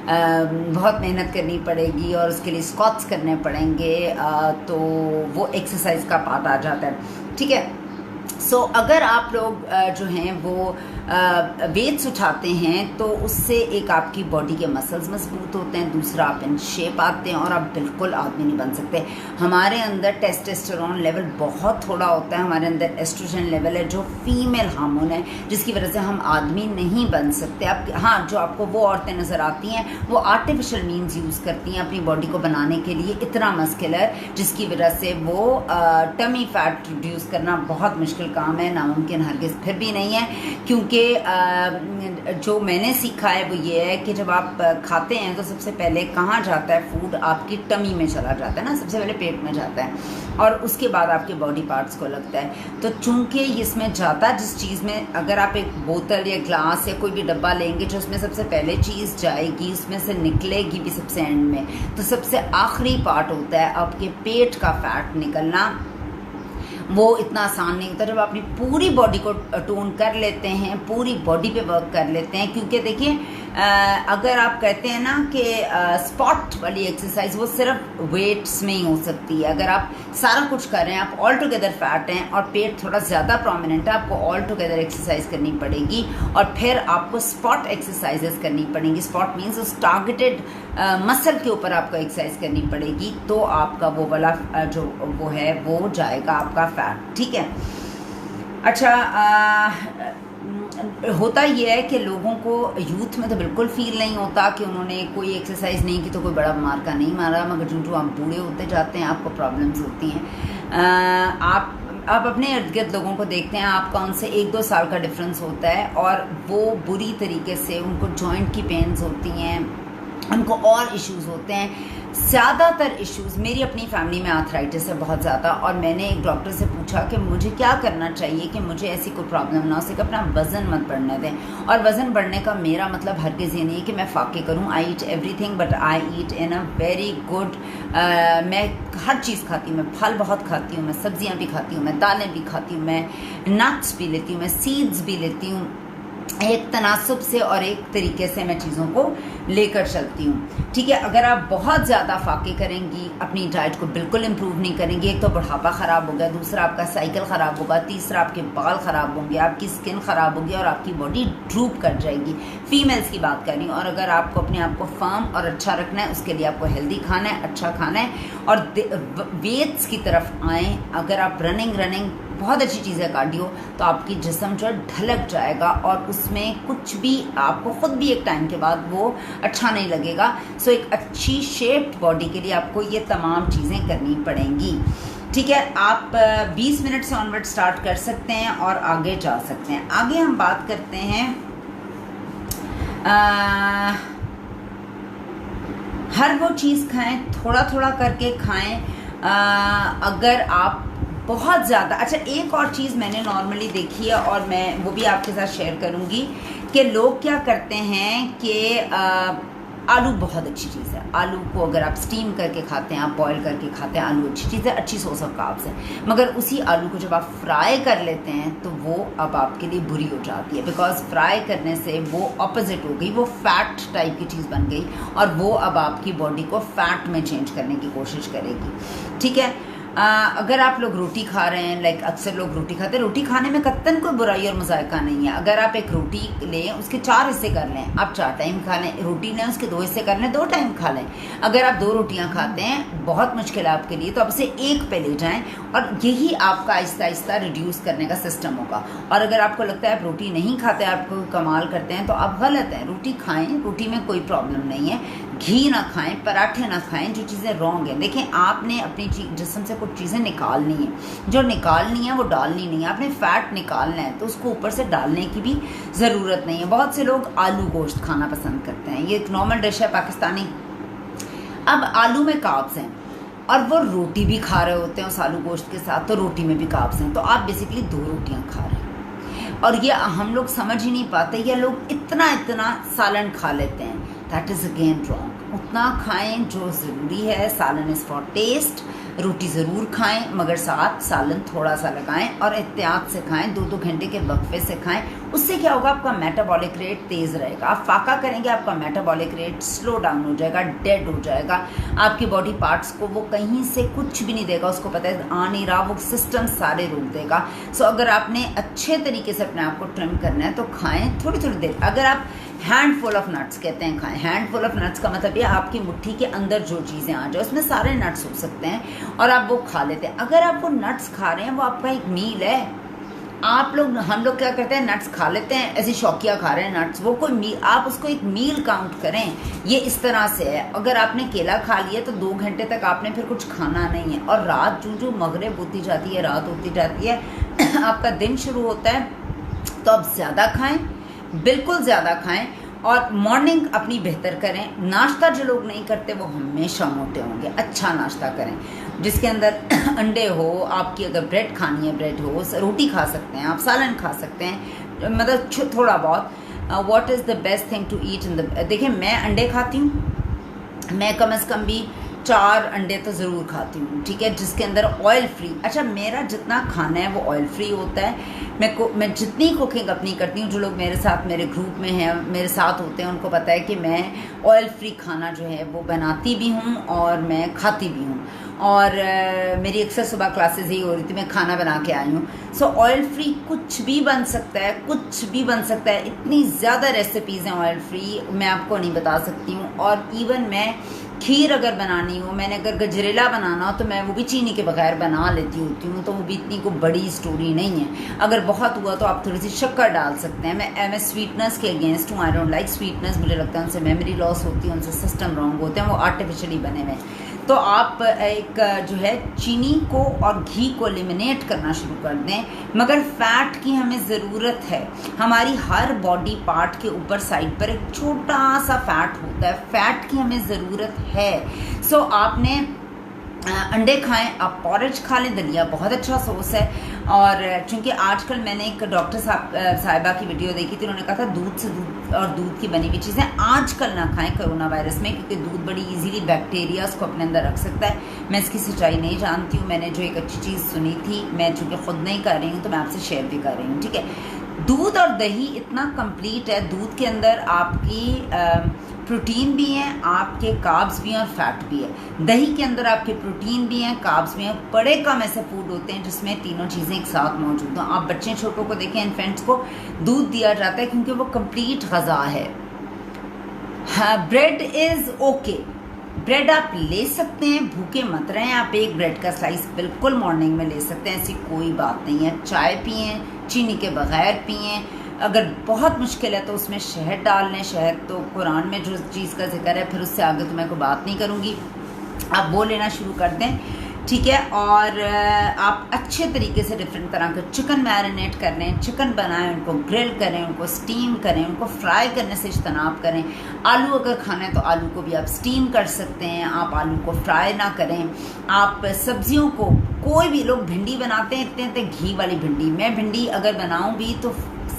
बहुत मेहनत करनी पड़ेगी और उसके लिए स्क्वाट्स करने पड़ेंगे, तो वो एक्सरसाइज का पार्ट आ जाता है। ठीक है, सो अगर आप लोग जो हैं वो वेट्स उठाते हैं तो उससे एक आपकी बॉडी के मसल्स मजबूत होते हैं, दूसरा आप इन शेप आते हैं और आप बिल्कुल आदमी नहीं बन सकते। हमारे अंदर टेस्टोस्टेरोन लेवल बहुत थोड़ा होता है, हमारे अंदर एस्ट्रोजन लेवल है जो फीमेल हार्मोन है, जिसकी वजह से हम आदमी नहीं बन सकते। आप हाँ, जो आपको वो औरतें नज़र आती हैं वो आर्टिफिशियल मीन्स यूज़ करती हैं अपनी बॉडी को बनाने के लिए इतना मस्कुलर, जिसकी वजह से वो टमी फैट रिड्यूस करना बहुत मुश्किल काम है, नामुमकिन हरगिज़ फिर भी नहीं है। क्योंकि जो मैंने सीखा है वो ये है कि जब आप खाते हैं तो सबसे पहले कहाँ जाता है फूड, आपकी टमी में चला जाता है ना, सबसे पहले पेट में जाता है और उसके बाद आपके बॉडी पार्ट्स को लगता है। तो चूंकि इसमें जाता, जिस चीज़ में अगर आप एक बोतल या ग्लास या कोई भी डब्बा लेंगे जो उसमें सबसे पहले चीज़ जाएगी उसमें से निकलेगी भी सबसे एंड में, तो सबसे आखिरी पार्ट होता है आपके पेट का फैट निकलना। वो इतना आसान नहीं होता। जब अपनी पूरी बॉडी को टोन कर लेते हैं, पूरी बॉडी पे वर्क कर लेते हैं, क्योंकि देखिए अगर आप कहते हैं ना कि स्पॉट वाली एक्सरसाइज वो सिर्फ वेट्स में ही हो सकती है। अगर आप सारा कुछ कर रहे हैं, आप ऑल टुगेदर फैट हैं और पेट थोड़ा ज़्यादा प्रोमिनेंट है, आपको ऑल टुगेदर एक्सरसाइज करनी पड़ेगी और फिर आपको स्पॉट एक्सरसाइजेस करनी पड़ेंगी। स्पॉट मीन्स उस टारगेटेड मसल के ऊपर आपको एक्सरसाइज करनी पड़ेगी, तो आपका वो वाला जो वो है वो जाएगा आपका फैट। ठीक है, अच्छा होता ये है कि लोगों को यूथ में तो बिल्कुल फील नहीं होता कि उन्होंने कोई एक्सरसाइज नहीं की तो कोई बड़ा मार का नहीं मारा, मगर जो आप बूढ़े होते जाते हैं आपको प्रॉब्लम्स होती हैं। आप अपने इर्द गिर्द लोगों को देखते हैं, आपका उनसे 1-2 साल का डिफरेंस होता है और वो बुरी तरीके से उनको जॉइंट की पेन्स होती हैं, उनको और इश्यूज़ होते हैं। ज़्यादातर इश्यूज़ मेरी अपनी फैमिली में आर्थराइटिस है बहुत ज़्यादा, और मैंने एक डॉक्टर से पूछा कि मुझे क्या करना चाहिए कि मुझे ऐसी कोई प्रॉब्लम ना हो सके, अपना वज़न मत बढ़ने दें। और वज़न बढ़ने का मेरा मतलब हरगिज़ ये नहीं है कि मैं फाके करूँ। I eat everything but I eat in a very good, मैं हर चीज़ खाती हूँ, मैं फल बहुत खाती हूँ, मैं सब्ज़ियाँ भी खाती हूँ, मैं दालें भी खाती हूँ, मैं नट्स भी लेती हूँ, मैं सीड्स भी लेती हूँ। एक तनासुब से और एक तरीके से मैं चीज़ों को लेकर चलती हूँ। ठीक है, अगर आप बहुत ज़्यादा फाके करेंगी, अपनी डाइट को बिल्कुल इम्प्रूव नहीं करेंगी, एक तो बुढ़ापा ख़राब होगा, दूसरा आपका साइकिल ख़राब होगा, तीसरा आपके बाल ख़राब होंगे, आपकी स्किन ख़राब होगी और आपकी बॉडी ड्रूप कर जाएगी। फीमेल्स की बात कर रही हूँ। और अगर आपको अपने आप को फर्म और अच्छा रखना है, उसके लिए आपको हेल्दी खाना है, अच्छा खाना है और वेट्स की तरफ आएँ। अगर आप रनिंग बहुत अच्छी चीज़ है कार्डियो, तो आपकी जिस्म जो ढलक जाएगा और उसमें कुछ भी आपको खुद भी एक टाइम के बाद वो अच्छा नहीं लगेगा। सो एक अच्छी शेप्ड बॉडी के लिए आपको ये तमाम चीज़ें करनी पड़ेंगी। ठीक है, आप 20 मिनट से ऑनवर्ड स्टार्ट कर सकते हैं और आगे जा सकते हैं। आगे हम बात करते हैं हर वो चीज़ खाएं, थोड़ा थोड़ा करके खाएं। अगर आप बहुत ज़्यादा, अच्छा एक और चीज़ मैंने नॉर्मली देखी है और मैं वो भी आपके साथ शेयर करूँगी कि लोग क्या करते हैं कि आलू बहुत अच्छी चीज़ है। आलू को अगर आप स्टीम करके खाते हैं, आप बॉयल करके खाते हैं, आलू अच्छी चीज़ है, अच्छी सोर्स ऑफ कार्ब्स है। मगर उसी आलू को जब आप फ्राई कर लेते हैं तो वो अब आपके लिए बुरी हो जाती है, बिकॉज फ्राई करने से वो ऑपोजिट हो गई, वो फैट टाइप की चीज़ बन गई और वो अब आपकी बॉडी को फैट में चेंज करने की कोशिश करेगी। ठीक है, अगर आप लोग रोटी खा रहे हैं, लाइक अक्सर लोग रोटी खाते हैं, रोटी खाने में कत्तन कोई बुराई और मजायका नहीं है। अगर आप एक रोटी लें, उसके 4 हिस्से कर लें, आप 4 टाइम खा लें, रोटी लें उसके 2 हिस्से कर लें, 2 टाइम खा लें। अगर आप 2 रोटियां खाते हैं, बहुत मुश्किल है आपके लिए, तो आप उसे 1 पे ले जाएं और यही आपका आहिस्ता आहिस्ता रिड्यूस करने का सिस्टम होगा। और अगर आपको लगता है आप रोटी नहीं खाते, आपको कमाल करते हैं, तो आप गलत हैं। रोटी खाएं, रोटी में कोई प्रॉब्लम नहीं है। घी ना खाएं, पराठे ना खाएं, जो चीज़ें रॉन्ग हैं। देखें, आपने अपनी जिस्म से कुछ चीज़ें निकालनी है, जो निकालनी है वो डालनी नहीं है। आपने फैट निकालना है तो उसको ऊपर से डालने की भी ज़रूरत नहीं है। बहुत से लोग आलू गोश्त खाना पसंद करते हैं, ये एक नॉर्मल डिश है पाकिस्तानी। अब आलू में कार्ब्स हैं और वो रोटी भी खा रहे होते हैं उस आलू गोश्त के साथ, तो रोटी में भी कार्ब्स हैं, तो आप बेसिकली 2 रोटियां खा रहे हैं। और ये हम लोग समझ ही नहीं पाते, या लोग इतना सालन खा लेते हैं। That is again wrong. उतना खाएं जो ज़रूरी है। सालन इज़ फॉर टेस्ट। रोटी ज़रूर खाएं, मगर साथ सालन थोड़ा सा लगाएं और एहतियात से खाएं। 2-2 घंटे के वक्फे से खाएं। उससे क्या होगा, आपका मेटाबॉलिक रेट तेज़ रहेगा। आप फाका करेंगे, आपका मेटाबॉलिक रेट स्लो डाउन हो जाएगा, डेड हो जाएगा। आपकी बॉडी पार्ट्स को वो कहीं से कुछ भी नहीं देगा, उसको पता है आ नहीं रहा, वो सिस्टम सारे रोक देगा। सो अगर आपने अच्छे तरीके से अपने आप को ट्रिम करना है तो खाएं थोड़ी थोड़ी देर। अगर आप हैंडफुल ऑफ नट्स कहते हैं खाएं, हैंडफुल ऑफ नट्स का मतलब ये आपकी मुट्ठी के अंदर जो चीज़ें आ जाए, उसमें सारे नट्स हो सकते हैं और आप वो खा लेते हैं। अगर आप वो नट्स खा रहे हैं, वो आपका एक मील है। हम लोग क्या करते हैं, नट्स खा लेते हैं, ऐसी शौकिया खा रहे हैं नट्स, वो कोई मील, आप उसको एक मील काउंट करें। ये इस तरह से है। अगर आपने केला खा लिया तो 2 घंटे तक आपने फिर कुछ खाना नहीं है, और रात जो मगरिब होती जाती है, रात होती जाती है, आपका दिन शुरू होता है, तो आप ज़्यादा खाएं, बिल्कुल ज़्यादा खाएं और मॉर्निंग अपनी बेहतर करें। नाश्ता जो लोग नहीं करते वो हमेशा मोटे होंगे। अच्छा नाश्ता करें जिसके अंदर अंडे हो, आपकी अगर ब्रेड खानी है ब्रेड हो, रोटी खा सकते हैं आप, सालन खा सकते हैं, मतलब थोड़ा बहुत। What is the best thing to eat in the, देखिए मैं अंडे खाती हूँ, मैं कम से कम भी 4 अंडे तो ज़रूर खाती हूँ, ठीक है, जिसके अंदर ऑयल फ्री। अच्छा, मेरा जितना खाना है वो ऑयल फ्री होता है। मैं जितनी कुकिंग अपनी करती हूँ, जो लोग मेरे साथ मेरे ग्रुप में हैं, मेरे साथ होते हैं, उनको पता है कि मैं ऑयल फ्री खाना जो है वो बनाती भी हूँ और मैं खाती भी हूँ। और मेरी अक्सर सुबह क्लासेस यही हो रही थी, मैं खाना बना के आई हूँ। सो ऑयल फ्री कुछ भी बन सकता है, कुछ भी बन सकता है। इतनी ज़्यादा रेसिपीज़ हैं ऑयल फ्री, मैं आपको नहीं बता सकती हूँ। और इवन मैं खीर अगर बनानी हो, मैंने अगर गजरेला बनाना हो, तो मैं वो भी चीनी के बगैर बना लेती होती हूँ, तो वो भी इतनी कोई बड़ी स्टोरी नहीं है। अगर बहुत हुआ तो आप थोड़ी सी शक्कर डाल सकते हैं। मैं स्वीटनेस के अगेंस्ट हूँ। I don't like sweetness. मुझे लगता है उनसे मेमोरी लॉस होती है, उनसे सिस्टम रॉन्ग होते हैं, वो आर्टिफिशियली बने हुए। तो आप एक जो है चीनी को और घी को एलिमिनेट करना शुरू कर दें। मगर फैट की हमें ज़रूरत है। हमारी हर बॉडी पार्ट के ऊपर साइड पर एक छोटा सा फैट होता है, फैट की हमें ज़रूरत है। सो आपने अंडे खाएं, आप पॉरेज खा लें, दलिया बहुत अच्छा सोर्स है। और चूंकि आजकल मैंने एक डॉक्टर साहिबा की वीडियो देखी थी, उन्होंने कहा था दूध और दूध की बनी हुई चीज़ें आजकल ना खाएं कोरोना वायरस में, क्योंकि दूध बड़ी इजीली बैक्टीरियाज को अपने अंदर रख सकता है। मैं इसकी सच्चाई नहीं जानती हूँ, मैंने जो एक अच्छी चीज़ सुनी थी, मैं चूँकि खुद नहीं कर रही हूँ तो मैं आपसे शेयर भी कर रही हूँ, ठीक है। दूध और दही इतना कंप्लीट है, दूध के अंदर आपकी प्रोटीन भी हैं, आपके कार्ब्स भी हैं और फैट भी है। दही के अंदर आपके प्रोटीन भी हैं, कार्ब्स भी हैं। बड़े कम ऐसे फूड होते हैं जिसमें तीनों चीज़ें एक साथ मौजूद हों। आप बच्चे छोटों को देखें, इन्फेंट्स को दूध दिया जाता है क्योंकि वो कंप्लीट ग़िज़ा है। हाँ, ब्रेड इज़ ओके, ब्रेड आप ले सकते हैं, भूखे मत रहें। आप एक ब्रेड का स्लाइस बिल्कुल मॉर्निंग में ले सकते हैं, ऐसी कोई बात नहीं है। चाय पिएं, चीनी के बगैर पिएं। अगर बहुत मुश्किल है तो उसमें शहद डाल लें। शहद तो कुरान में जो चीज़ का जिक्र है, फिर उससे आगे तो मैं कोई बात नहीं करूँगी, आप वो लेना शुरू कर दें, ठीक है। और आप अच्छे तरीके से डिफरेंट तरह के चिकन मैरिनेट कर लें, चिकन बनाएं, उनको ग्रिल करें, उनको स्टीम करें, उनको फ्राई करने से इज्तनाब करें। आलू अगर खाना है तो आलू को भी आप स्टीम कर सकते हैं, आप आलू को फ्राई ना करें। आप सब्जियों को, कोई भी लोग भिंडी बनाते हैं, इतने घी वाली भिंडी, मैं भिंडी अगर बनाऊँ भी तो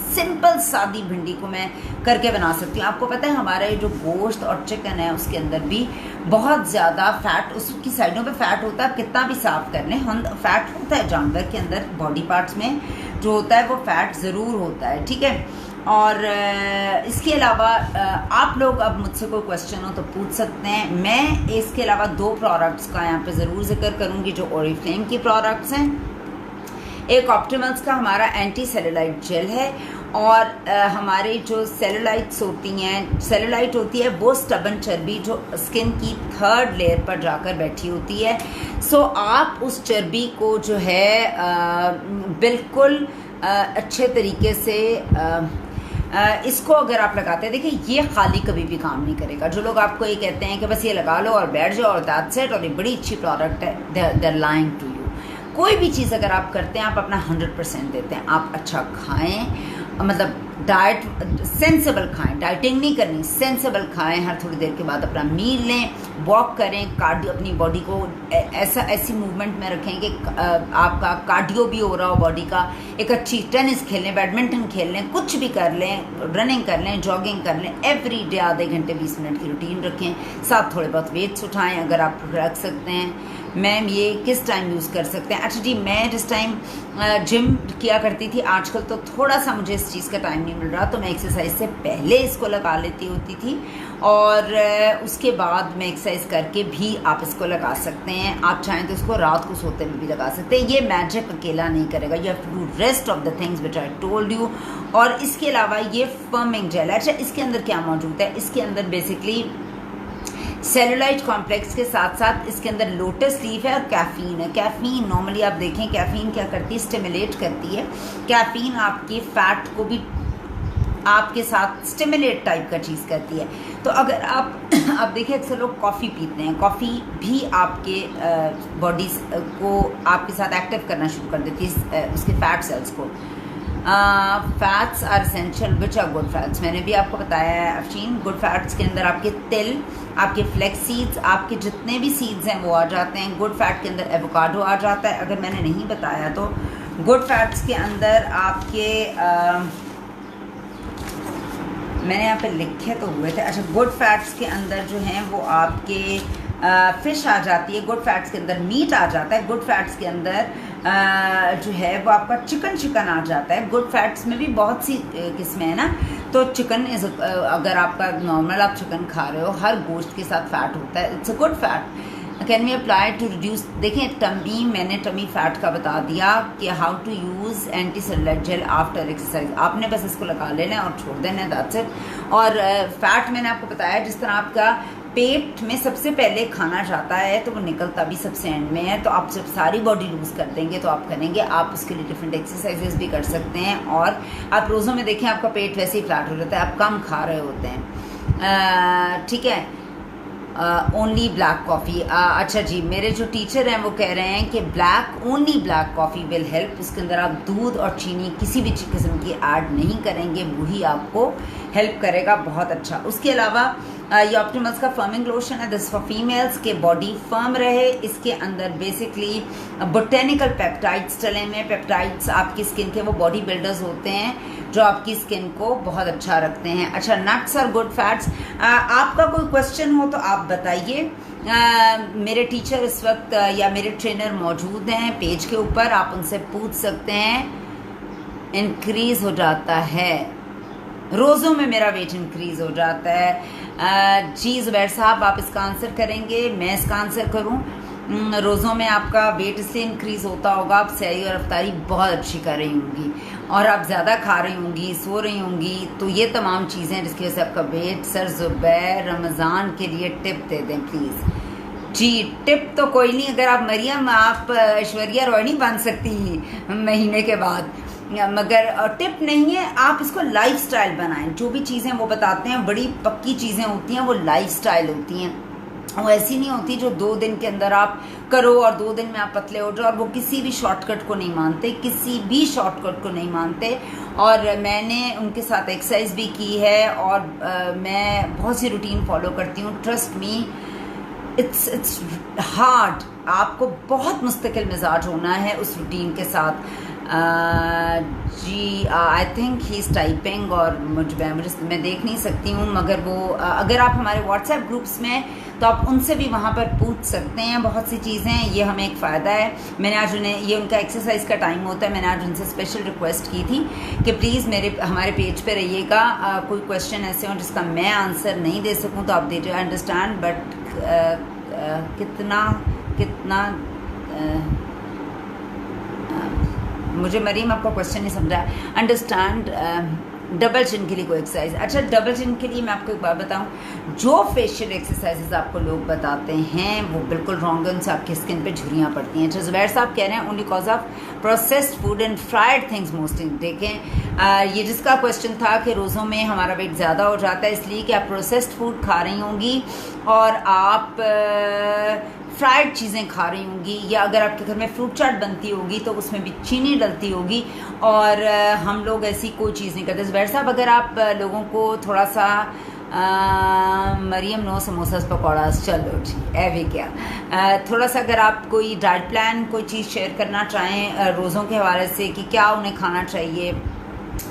सिंपल सादी भिंडी को मैं करके बना सकती हूँ। आपको पता है हमारा ये जो गोश्त और चिकन है उसके अंदर भी बहुत ज़्यादा फ़ैट, उसकी साइडों पे फ़ैट होता है। आप कितना भी साफ़ कर लें, फ़ैट होता है जानवर के अंदर, बॉडी पार्ट्स में जो होता है वो फ़ैट ज़रूर होता है, ठीक है। और इसके अलावा आप लोग अब मुझसे कोई क्वेश्चन हो तो पूछ सकते हैं। मैं इसके अलावा 2 प्रोडक्ट्स का यहाँ पे ज़रूर जिक्र करूँगी जो ओरिफ्लेम की प्रोडक्ट्स हैं। एक ऑप्टिमल्स का हमारा एंटी सेलुलाइट जेल है, और हमारे जो सेलुलाइट्स होती हैं, सेलुलाइट होती है वो स्टबन चर्बी जो स्किन की 3rd लेयर पर जाकर बैठी होती है। सो आप उस चर्बी को जो है बिल्कुल अच्छे तरीके से इसको अगर आप लगाते हैं, देखिए ये खाली कभी भी काम नहीं करेगा। जो लोग आपको ये कहते हैं कि बस ये लगा लो और बैठ जाओ और दैट्स इट और ये बड़ी अच्छी प्रोडक्ट है, they are lying to you. कोई भी चीज़ अगर आप करते हैं आप अपना 100% देते हैं। आप अच्छा खाएं, मतलब डाइट सेंसेबल खाएं, डाइटिंग नहीं करनी, सेंसेबल खाएं। हर थोड़ी देर के बाद अपना मील लें, वॉक करें, कार्डियो, अपनी बॉडी को ऐसी मूवमेंट में रखें कि आपका कार्डियो भी हो रहा हो बॉडी का। एक अच्छी टेनिस खेल लें, बैडमिंटन खेल लें, कुछ भी कर लें, रनिंग कर लें, जॉगिंग कर लें। एवरी डे आधे घंटे 20 मिनट की रूटीन रखें। साथ थोड़े बहुत वेट्स उठाएं अगर आप रख सकते हैं। मैम ये किस टाइम यूज़ कर सकते हैं? अच्छा जी, मैं जिस टाइम जिम किया करती थी, आजकल तो थोड़ा सा मुझे इस चीज़ का टाइम नहीं मिल रहा, तो मैं एक्सरसाइज से पहले इसको लगा लेती होती थी, और उसके बाद मैं एक्सरसाइज करके भी आप इसको लगा सकते हैं। आप चाहें तो इसको रात को सोते हुए भी लगा सकते हैं। ये मैजिक अकेला नहीं करेगा, you have to do rest of the things which I told you. और इसके अलावा ये फर्मिंग जेल है। अच्छा, इसके अंदर क्या मौजूद है? इसके अंदर बेसिकली सेलुलाइट कॉम्प्लेक्स के साथ साथ इसके अंदर लोटस लीफ है और कैफीन है। कैफीन नॉर्मली आप देखें कैफीन क्या करती है, स्टिमुलेट करती है। कैफीन आपके फैट को भी आपके साथ स्टिमुलेट टाइप का चीज़ करती है। तो अगर आप देखिए अक्सर लोग कॉफ़ी पीते हैं, कॉफ़ी भी आपके बॉडी को आपके साथ एक्टिव करना शुरू कर देती है, उसके फैट सेल्स को। Fats are essential which are good fats. मैंने भी आपको बताया है अफशीन, गुड फैट्स के अंदर आपके तिल, आपके फ्लेक्स सीड्स, आपके जितने भी सीड्स हैं वो आ जाते हैं। गुड फैट के अंदर एवोकाडो आ जाता है। अगर मैंने नहीं बताया तो गुड फैट्स के अंदर आपके मैंने यहाँ पे लिखे तो हुए थे। अच्छा, गुड फैट्स के अंदर जो हैं वो आपके फिश आ जाती है। गुड फैट्स के अंदर मीट आ जाता है। गुड फैट्स के अंदर जो है वो आपका चिकन आ जाता है। गुड फैट्स में भी बहुत सी किस्में हैं ना, तो चिकन इज, अगर आपका नॉर्मल आप चिकन खा रहे हो, हर गोश्त के साथ फैट होता है, it's a good fat. Can we apply to reduce, देखें टमी, मैंने टमी फैट का बता दिया कि how to use anti cellulite gel after exercise. आपने बस इसको लगा लेना है और छोड़ देना है, दैट्स इट। और फैट मैंने आपको बताया, जिस तरह आपका पेट में सबसे पहले खाना जाता है तो वो निकलता भी सबसे एंड में है। तो आप जब सारी बॉडी लूज़ कर देंगे तो आप करेंगे, आप उसके लिए डिफरेंट एक्सरसाइजेस भी कर सकते हैं। और आप रोज़ों में देखें आपका पेट वैसे ही फ्लैट हो जाता है, आप कम खा रहे होते हैं, ठीक है। ओनली ब्लैक कॉफ़ी, अच्छा जी, मेरे जो टीचर हैं वो कह रहे हैं कि only black coffee will help. उसके अंदर आप दूध और चीनी किसी भी किस्म की ऐड नहीं करेंगे, वही आपको हेल्प करेगा, बहुत अच्छा। उसके अलावा ये ऑप्टिमल्स का फर्मिंग लोशन है, दिस फॉर फीमेल्स के बॉडी फर्म रहे। इसके अंदर बेसिकली बोटेनिकल पेप्टाइड्स चले में। पेप्टाइड्स आपकी स्किन के वो बॉडी बिल्डर्स होते हैं जो आपकी स्किन को बहुत अच्छा रखते हैं। अच्छा, नट्स और गुड फैट्स, आपका कोई क्वेश्चन हो तो आप बताइए। मेरे टीचर इस वक्त या मेरे ट्रेनर मौजूद हैं पेज के ऊपर, आप उनसे पूछ सकते हैं। इंक्रीज़ हो जाता है, रोज़ों में मेरा वेट इंक्रीज़ हो जाता है। जी ज़ुबैर साहब, आप इसका आंसर करेंगे, मैं इसका आंसर करूं? रोज़ों में आपका वेट इसलिए इंक्रीज़ होता होगा, आप सैरी और अफ्तारी बहुत अच्छी कर रही होंगी और आप ज़्यादा खा रही होंगी, सो रही होंगी, तो ये तमाम चीज़ें जिसकी वजह से आपका वेट। सर ज़ुबैर, रमज़ान के लिए टिप दे दें प्लीज़। जी, टिप तो कोई नहीं, अगर आप मरियम, आप ऐश्वर्या रॉय नहीं बन सकती महीने के बाद, मगर टिप नहीं है, आप इसको लाइफस्टाइल बनाएं। जो भी चीज़ें वो बताते हैं बड़ी पक्की चीज़ें होती हैं, वो लाइफस्टाइल होती हैं, वो ऐसी नहीं होती जो 2 दिन के अंदर आप करो और 2 दिन में आप पतले हो जाओ। और वो किसी भी शॉर्टकट को नहीं मानते, किसी भी शॉर्टकट को नहीं मानते। और मैंने उनके साथ एक्सरसाइज भी की है और मैं बहुत सी रूटीन फॉलो करती हूँ। ट्रस्ट मी, इट्स हार्ड, आपको बहुत मुस्तकिल मिजाज होना है उस रूटीन के साथ। जी I think he is typing और मैं देख नहीं सकती हूँ, मगर वो अगर आप हमारे व्हाट्सएप ग्रुप्स में तो आप उनसे भी वहाँ पर पूछ सकते हैं बहुत सी चीज़ें। ये हमें एक फ़ायदा है। मैंने आज उन्हें, ये उनका एक्सरसाइज का टाइम होता है, मैंने आज उनसे स्पेशल रिक्वेस्ट की थी कि प्लीज़ हमारे पेज पे रहिएगा। कोई क्वेश्चन ऐसे हो जिसका मैं आंसर नहीं दे सकूँ तो आप दीजिए, आई अंडरस्टैंड, बट कितना मुझे मरीम आपका क्वेश्चन नहीं समझा। अंडरस्टैंड डबल चिन के लिए कोई एक्सरसाइज। अच्छा, डबल चिन के लिए मैं आपको एक बात बताऊं, जो फेशियल एक्सरसाइजेज आपको लोग बताते हैं वो बिल्कुल रॉन्ग है, उनसे आपकी स्किन पे झुर्रियाँ पड़ती हैं। अच्छा, जुबैर साहब कह रहे हैं only cause of processed food and fried things mostly. देखें, ये जिसका क्वेश्चन था कि रोज़ों में हमारा वेट ज़्यादा हो जाता है इसलिए कि आप प्रोसेस्ड फूड खा रही होंगी और आप फ्राइड चीज़ें खा रही होंगी, या अगर आपके घर में फ्रूट चाट बनती होगी तो उसमें भी चीनी डलती होगी, और हम लोग ऐसी कोई चीज़ नहीं करते। ज़ुबैर साहब, अगर आप लोगों को थोड़ा सा मरियम नो समोसा पकौड़ा, चलो जी भी क्या, थोड़ा सा अगर आप कोई डाइट प्लान कोई चीज़ शेयर करना चाहें रोज़ों के हवाले से कि क्या उन्हें खाना चाहिए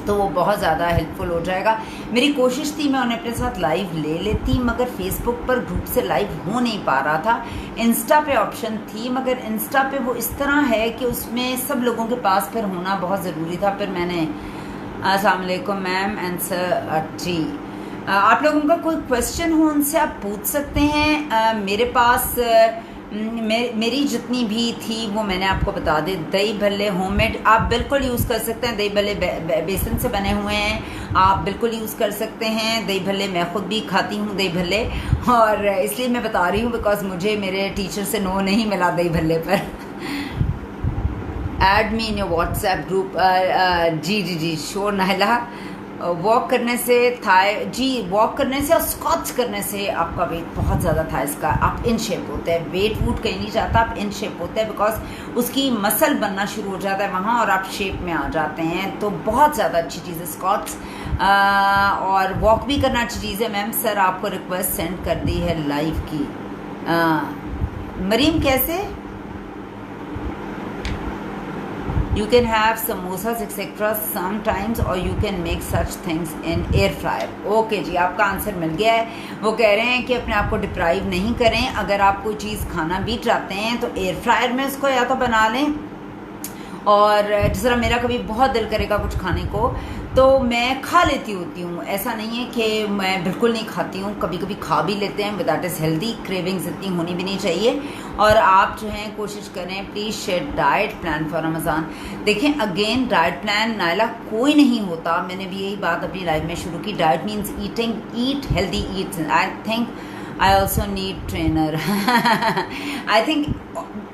तो वो बहुत ज़्यादा हेल्पफुल हो जाएगा। मेरी कोशिश थी मैं उन्हें अपने साथ लाइव ले लेती, मगर फेसबुक पर ग्रुप से लाइव हो नहीं पा रहा था। इंस्टा पे ऑप्शन थी, मगर इंस्टा पे वो इस तरह है कि उसमें सब लोगों के पास फिर होना बहुत ज़रूरी था। फिर मैंने अस्सलाम वालेकुम मैम एंड सर जी, आप लोगों का कोई क्वेश्चन हो उनसे आप पूछ सकते हैं। मेरे पास मेरी जितनी भी थी वो मैंने आपको बता दी। दही भल्ले होममेड आप बिल्कुल यूज़ कर सकते हैं। दही भल्ले बेसन से बने हुए हैं, आप बिल्कुल यूज़ कर सकते हैं। दही भल्ले मैं ख़ुद भी खाती हूँ दही भल्ले, और इसलिए मैं बता रही हूँ बिकॉज मुझे मेरे टीचर से नो नहीं मिला दही भल्ले पर। Add me in your WhatsApp group. जी जी जी श्योर नाहिला। वॉक करने से थाई, जी वॉक करने से और स्क्वाट्स करने से आपका वेट बहुत ज़्यादा थाइस का, आप इन शेप होते हैं। वेट वूट कहीं नहीं जाता, आप इन शेप होते हैं बिकॉज उसकी मसल बनना शुरू हो जाता है वहाँ और आप शेप में आ जाते हैं। तो बहुत ज़्यादा अच्छी चीज़ है स्क्वाट्स, और वॉक भी करना अच्छी चीज़ है। मैम सर आपको रिक्वेस्ट सेंड कर दी है लाइव की। मरीम कैसे? You can have samosas etc. sometimes or you can make such things in air fryer. Okay जी, आपका आंसर मिल गया है। वो कह रहे हैं कि अपने आप को डिप्राइव नहीं करें, अगर आप कोई चीज़ खाना भी चाहते हैं तो एयर फ्रायर में उसको या तो बना लें, और जिस तरह मेरा कभी बहुत दिल करेगा कुछ खाने को तो मैं खा लेती होती हूँ। ऐसा नहीं है कि मैं बिल्कुल नहीं खाती हूँ, कभी कभी खा भी लेते हैं, दैट इज़ हेल्दी। क्रेविंग्स इतनी होनी भी नहीं चाहिए। और आप जो हैं कोशिश करें please share diet plan for Ramzan. देखें अगेन डाइट प्लान नायला कोई नहीं होता, मैंने भी यही बात अपनी लाइफ में शुरू की। Diet means eat healthy, eat. I think I also need trainer. I think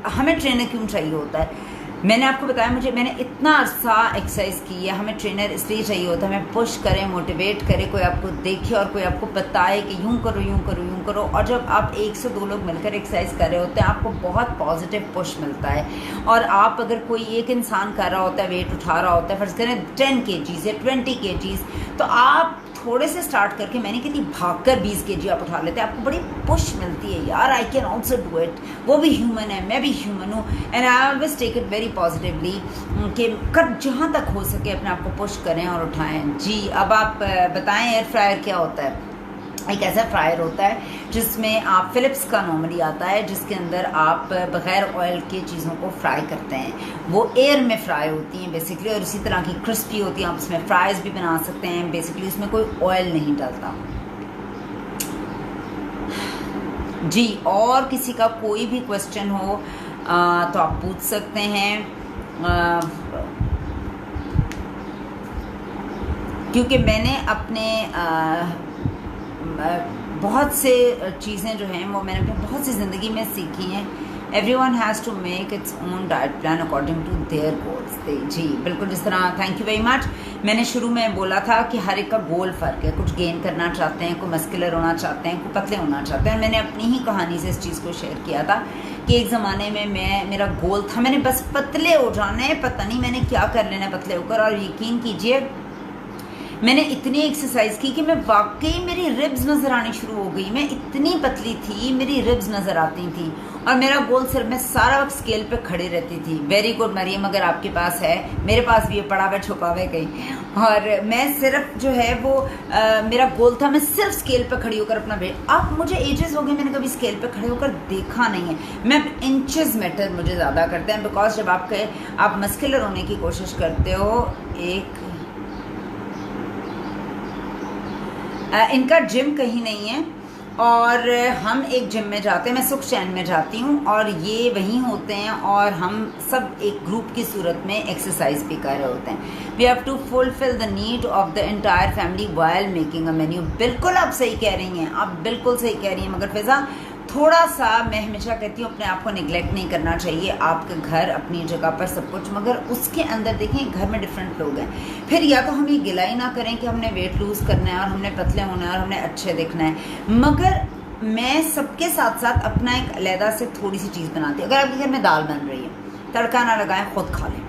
हमें ट्रेनर क्यों चाहिए होता है? मैंने आपको बताया मैंने इतना अर्सा एक्सरसाइज की है, हमें ट्रेनर इसलिए चाहिए होता है, हमें पुश करें, मोटिवेट करें, कोई आपको देखे और कोई आपको बताए कि यूँ करो यूँ करो यूँ करो। और जब आप 1 से 2 लोग मिलकर एक्सरसाइज कर रहे होते हैं आपको बहुत पॉजिटिव पुश मिलता है। और आप अगर कोई एक इंसान कर रहा होता है, वेट उठा रहा होता है, फर्ज करें 10 kgs या 20 kgs, तो आप थोड़े से स्टार्ट करके, मैंने कहती भागकर 20 kg आप उठा लेते हैं, आपको बड़ी पुश मिलती है, यार I can also do it. वो भी ह्यूमन है, मैं भी ह्यूमन हूँ, and I always take it very positively कि जहाँ तक हो सके अपने आप को पुश करें और उठाएं। जी अब आप बताएं एयर फ्रायर क्या होता है? एक ऐसा फ्रायर होता है जिसमें आप फिलिप्स का नॉर्मली आता है, जिसके अंदर आप बग़ैर ऑयल के चीज़ों को फ्राई करते हैं। वो एयर में फ्राई होती हैं बेसिकली, और इसी तरह की क्रिस्पी होती हैं। आप उसमें फ्राइज़ भी बना सकते हैं। बेसिकली उसमें कोई ऑयल नहीं डलता। जी और किसी का कोई भी क्वेश्चन हो तो आप पूछ सकते हैं, क्योंकि मैंने अपने बहुत से चीज़ें जो हैं वो मैंने अपनी बहुत सी ज़िंदगी में सीखी हैं। Everyone has to make its own diet plan according to their goals. जी बिल्कुल, जिस तरह थैंक यू वेरी मच। मैंने शुरू में बोला था कि हर एक का गोल फ़र्क है, कुछ गेन करना चाहते हैं, कोई मस्कुलर होना चाहते हैं, कोई पतले होना चाहते हैं। मैंने अपनी ही कहानी से इस चीज़ को शेयर किया था कि एक ज़माने में मेरा गोल था, मैंने बस पतले हो जाना है, पता नहीं मैंने क्या कर लेना है पतले होकर। और यकीन कीजिए मैंने इतनी एक्सरसाइज की कि मैं वाकई मेरी रिब्स नज़र आनी शुरू हो गई। मैं इतनी पतली थी, मेरी रिब्स नज़र आती थी और मेरा गोल सिर्फ मैं सारा वक्त स्केल पे खड़ी रहती थी। वेरी गुड मरियम, अगर आपके पास है, मेरे पास भी ये पड़ा हुआ छुपा हुआ कहीं। और मैं सिर्फ जो है वो मेरा गोल था, मैं सिर्फ स्केल पे खड़ी होकर अपना वेट। अब मुझे एजेस हो गए, मैंने कभी स्केल पे खड़े होकर देखा नहीं है। मैं इंचेस मैटर मुझे ज़्यादा करते हैं, बिकॉज जब आप मस्कुलर होने की कोशिश करते हो, इनका जिम कहीं नहीं है और हम एक जिम में जाते हैं, मैं सुख चैन में जाती हूँ और ये वहीं होते हैं और हम सब एक ग्रुप की सूरत में एक्सरसाइज भी कर रहे होते हैं। We have to fulfil the need of the entire family while making a menu. बिल्कुल आप सही कह रही हैं, आप बिल्कुल सही कह रही हैं, मगर फिजा थोड़ा सा मैं हमेशा कहती हूँ अपने आप को निगलेक्ट नहीं करना चाहिए। आपके घर अपनी जगह पर सब कुछ, मगर उसके अंदर देखें घर में डिफरेंट लोग हैं। फिर या तो हम ये गिला ही ना करें कि हमने वेट लूज़ करना है और हमने पतले होना है और हमने अच्छे दिखना है, मगर मैं सबके साथ साथ अपना एक अलहदा से थोड़ी सी चीज़ बनाती हूँ। अगर आपके घर में दाल बन रही है, तड़का ना लगाएं, खुद खा लें,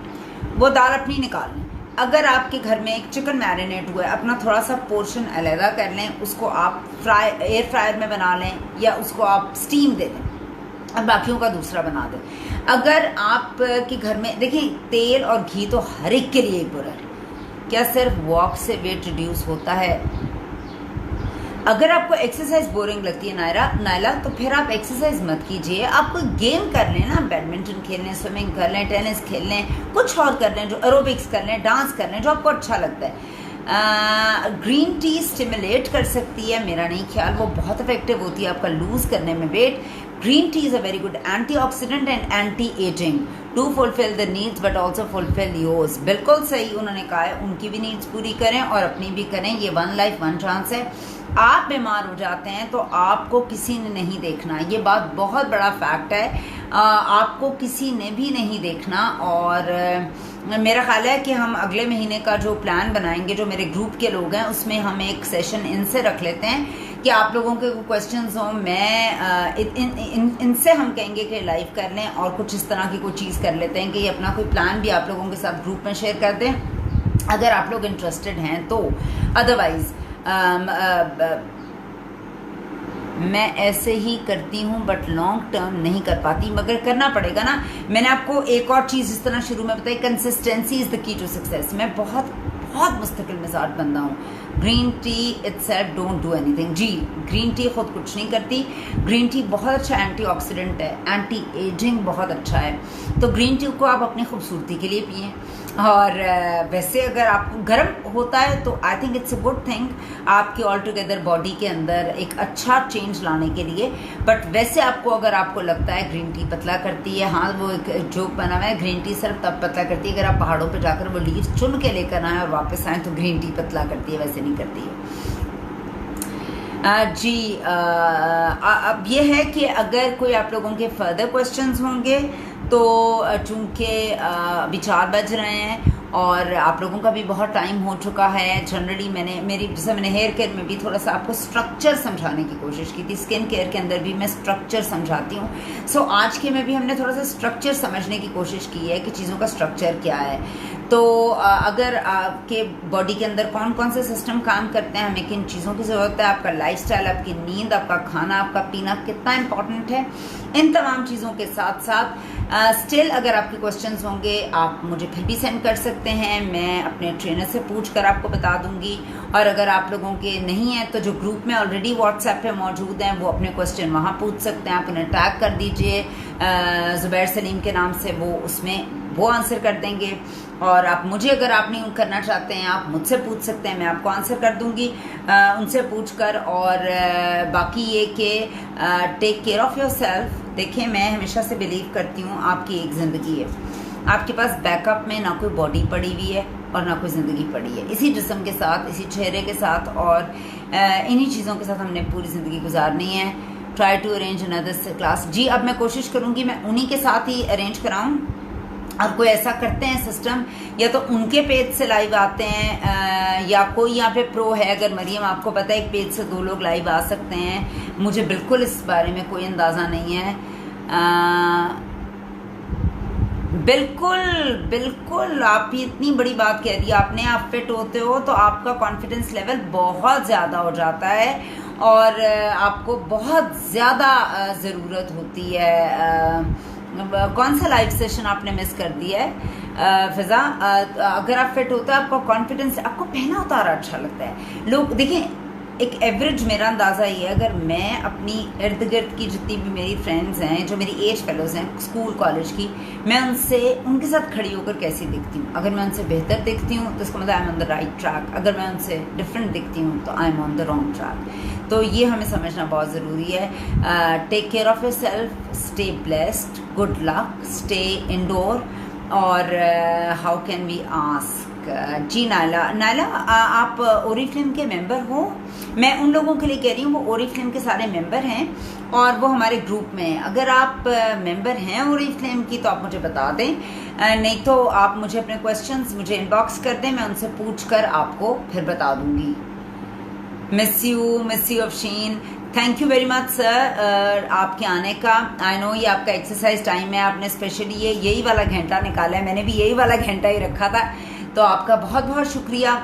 वो दाल अपनी निकाल लें। अगर आपके घर में एक चिकन मैरिनेट हुआ है, अपना थोड़ा सा पोर्शन अलहदा कर लें, उसको आप एयर फ्रायर में बना लें या उसको आप स्टीम दे दें और बाकियों का दूसरा बना दें। अगर आप के घर में देखें, तेल और घी तो हर एक के लिए बुरा है। क्या सिर्फ वॉक से वेट रिड्यूस होता है? अगर आपको एक्सरसाइज बोरिंग लगती है नायला, तो फिर आप एक्सरसाइज मत कीजिए। आप कोई गेम कर लें ना, बैडमिंटन खेल लें, स्विमिंग कर लें, टेनिस खेल लें, कुछ और कर लें, जो एरोबिक्स कर लें, डांस कर लें, जो आपको अच्छा लगता है। ग्रीन टी स्टिमुलेट कर सकती है, मेरा नहीं ख्याल वो बहुत इफेक्टिव होती है आपका लूज करने में weight. Green tea is a very good antioxidant and anti ageing to fulfil the needs but also fulfil yours. बिल्कुल सही उन्होंने कहा है, उनकी भी नीड्स पूरी करें और अपनी भी करें। ये वन लाइफ वन चांस है। आप बीमार हो जाते हैं तो आपको किसी ने नहीं देखना, ये बात बहुत बड़ा फैक्ट है। आपको किसी ने भी नहीं देखना। और मेरा ख्याल है कि हम अगले महीने का जो प्लान बनाएंगे, जो मेरे ग्रुप के लोग हैं, उसमें हम एक सेशन इनसे रख लेते हैं कि आप लोगों के क्वेश्चंस हों। मैं इनसे हम कहेंगे कि लाइव कर लें और कुछ इस तरह की कोई चीज़ कर लेते हैं कि ये अपना कोई प्लान भी आप लोगों के साथ ग्रुप में शेयर कर दें, अगर आप लोग इंटरेस्टेड हैं तो। अदरवाइज़ मैं ऐसे ही करती हूँ बट लॉन्ग टर्म नहीं कर पाती, मगर करना पड़ेगा ना। मैंने आपको एक और चीज़ इस तरह शुरू में बताई, consistency is the key to success. मैं बहुत बहुत मुस्तकिल मिजाज बंदा हूँ। Green tea itself don't do anything. जी, ग्रीन टी खुद कुछ नहीं करती। ग्रीन टी बहुत अच्छा एंटीऑक्सीडेंट है, एंटी एजिंग बहुत अच्छा है। तो ग्रीन टी को आप अपनी खूबसूरती के लिए पिएं। और वैसे अगर आपको गर्म होता है तो I think it's a good thing आपकी ऑल टुगेदर बॉडी के अंदर एक अच्छा चेंज लाने के लिए। बट वैसे अगर आपको लगता है ग्रीन टी पतला करती है, हाँ वो एक जोक बना हुआ है, ग्रीन टी सिर्फ तब पतला करती है अगर आप पहाड़ों पे जाकर वो लीव्स चुन के लेकर आए और वापस आए तो ग्रीन टी पतला करती है, वैसे नहीं करती है। जी, अब ये है कि अगर कोई आप लोगों के फर्दर क्वेश्चंस होंगे तो चूँकि अभी 4 बज रहे हैं और आप लोगों का भी बहुत टाइम हो चुका है। जनरली मैंने हेयर केयर में भी थोड़ा सा आपको स्ट्रक्चर समझाने की कोशिश की थी, स्किन केयर के अंदर भी मैं स्ट्रक्चर समझाती हूँ। सो आज के में भी हमने थोड़ा सा स्ट्रक्चर समझने की कोशिश की है कि चीज़ों का स्ट्रक्चर क्या है। तो अगर आपके बॉडी के अंदर कौन कौन से सिस्टम काम करते हैं, हमें किन चीज़ों की ज़रूरत है, आपका लाइफस्टाइल, आपकी नींद, आपका खाना, आपका पीना कितना इम्पॉर्टेंट है, इन तमाम चीज़ों के साथ साथ स्टिल अगर आपके क्वेश्चंस होंगे आप मुझे फिर भी सेंड कर सकते हैं, मैं अपने ट्रेनर से पूछ कर आपको बता दूंगी। और अगर आप लोगों के नहीं हैं तो जो ग्रुप में ऑलरेडी व्हाट्सएप पे मौजूद हैं वो अपने क्वेश्चन वहाँ पूछ सकते हैं। आप उन्हें टैग कर दीजिए ज़ुबैर सलीम के नाम से, वो उसमें वो आंसर कर देंगे। और आप मुझे अगर आप नहीं करना चाहते हैं आप मुझसे पूछ सकते हैं, मैं आपको आंसर कर दूंगी उनसे पूछकर। और बाकी ये कि take care of your self. देखिए, मैं हमेशा से बिलीव करती हूँ आपकी एक ज़िंदगी है, आपके पास बैकअप में ना कोई बॉडी पड़ी हुई है और ना कोई ज़िंदगी पड़ी है। इसी जिस्म के साथ, इसी चेहरे के साथ और इन्हीं चीज़ों के साथ हमने पूरी ज़िंदगी गुजारनी है। Try to arrange another class. जी, अब मैं कोशिश करूँगी मैं उन्हीं के साथ ही अरेंज कराऊँ। और कोई ऐसा करते हैं सिस्टम, या तो उनके पेज से लाइव आते हैं या कोई यहाँ पे प्रो है। अगर मरियम आपको पता है एक पेज से 2 लोग लाइव आ सकते हैं, मुझे बिल्कुल इस बारे में कोई अंदाज़ा नहीं है। बिल्कुल बिल्कुल, आप ये इतनी बड़ी बात कह दी आपने। आप फिट होते हो तो आपका कॉन्फिडेंस लेवल बहुत ज़्यादा हो जाता है और आपको बहुत ज़्यादा ज़रूरत होती है। कौन सा लाइव सेशन आपने मिस कर दिया है फिज़ा? अगर आप फिट होते हो आपका कॉन्फिडेंस, आपको पहना उतारा अच्छा लगता है। लोग देखें, एक एवरेज मेरा अंदाज़ा ये है, अगर मैं अपनी इर्द गिर्द की जितनी भी मेरी फ्रेंड्स हैं जो मेरी एज फेलोज़ हैं स्कूल कॉलेज की, मैं उनके साथ खड़ी होकर कैसी दिखती हूँ। अगर मैं उनसे बेहतर दिखती हूँ तो इसका मतलब I am on the right track, अगर मैं उनसे डिफरेंट दिखती हूँ तो I am on the wrong track. तो ये हमें समझना बहुत ज़रूरी है। Take care of your self, stay blessed, good luck, stay indoor. और how can we ask ji Naila, आप ओरी फिल्म के मेंबर हो? मैं उन लोगों के लिए कह रही हूँ वो ओरी फिल्म के सारे मेंबर हैं और वो हमारे ग्रुप में हैं। अगर आप मेंबर हैं ओरी फिल्म की तो आप मुझे बता दें, नहीं तो आप मुझे अपने क्वेश्चंस मुझे इनबॉक्स कर दें, मैं उनसे पूछ कर आपको फिर बता दूंगी। Miss you Afsheen, thank you very much sir आपके आने का। आई नो ये आपका एक्सरसाइज टाइम है, आपने स्पेशली यही वाला घंटा निकाला है, मैंने भी यही वाला घंटा ही रखा था, तो आपका बहुत बहुत शुक्रिया।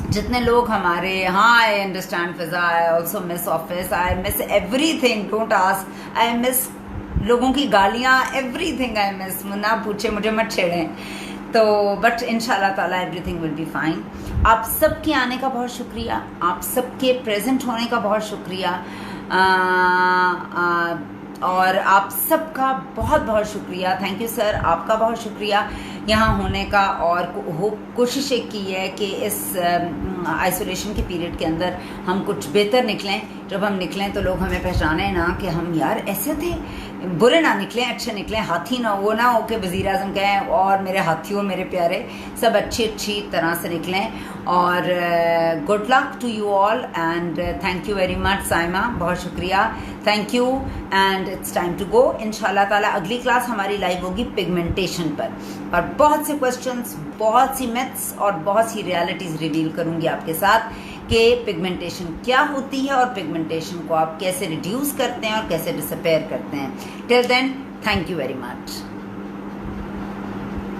जितने लोग हमारे, हाँ I understand Fiza, I also miss office, I miss everything, don't ask, I miss लोगों की गालियाँ, एवरीथिंग आई मिस। ना पूछे, मुझे मत छेड़ें। तो बट इंशाल्लाह ताला एवरीथिंग विल बी फाइन। आप सबके आने का बहुत शुक्रिया, आप सबके प्रेजेंट होने का बहुत शुक्रिया, और आप सबका बहुत बहुत शुक्रिया। थैंक यू सर, आपका बहुत शुक्रिया यहाँ होने का। और कोशिश एक की है कि इस आइसोलेशन के पीरियड के अंदर हम कुछ बेहतर निकलें। जब हम निकलें तो लोग हमें पहचाने ना कि हम यार ऐसे थे, बुरे ना निकलें, अच्छे निकलें, हाथी ना वो ना हो के वज़ीर आज़म कहें और मेरे हाथियों मेरे प्यारे, सब अच्छी तरह से निकलें। और good luck to you all and thank you very much Saima, बहुत शुक्रिया, thank you. And it's time to go. इंशाल्लाह ताला अगली क्लास हमारी लाइव होगी पिगमेंटेशन पर, और बहुत से क्वेश्चंस, बहुत सी मिथ्स और बहुत सी रियलिटीज़ रिवील करूंगी आपके साथ कि पिगमेंटेशन क्या होती है और पिगमेंटेशन को आप कैसे रिड्यूस करते हैं और कैसे डिसअपेयर करते हैं। Till then, thank you very much.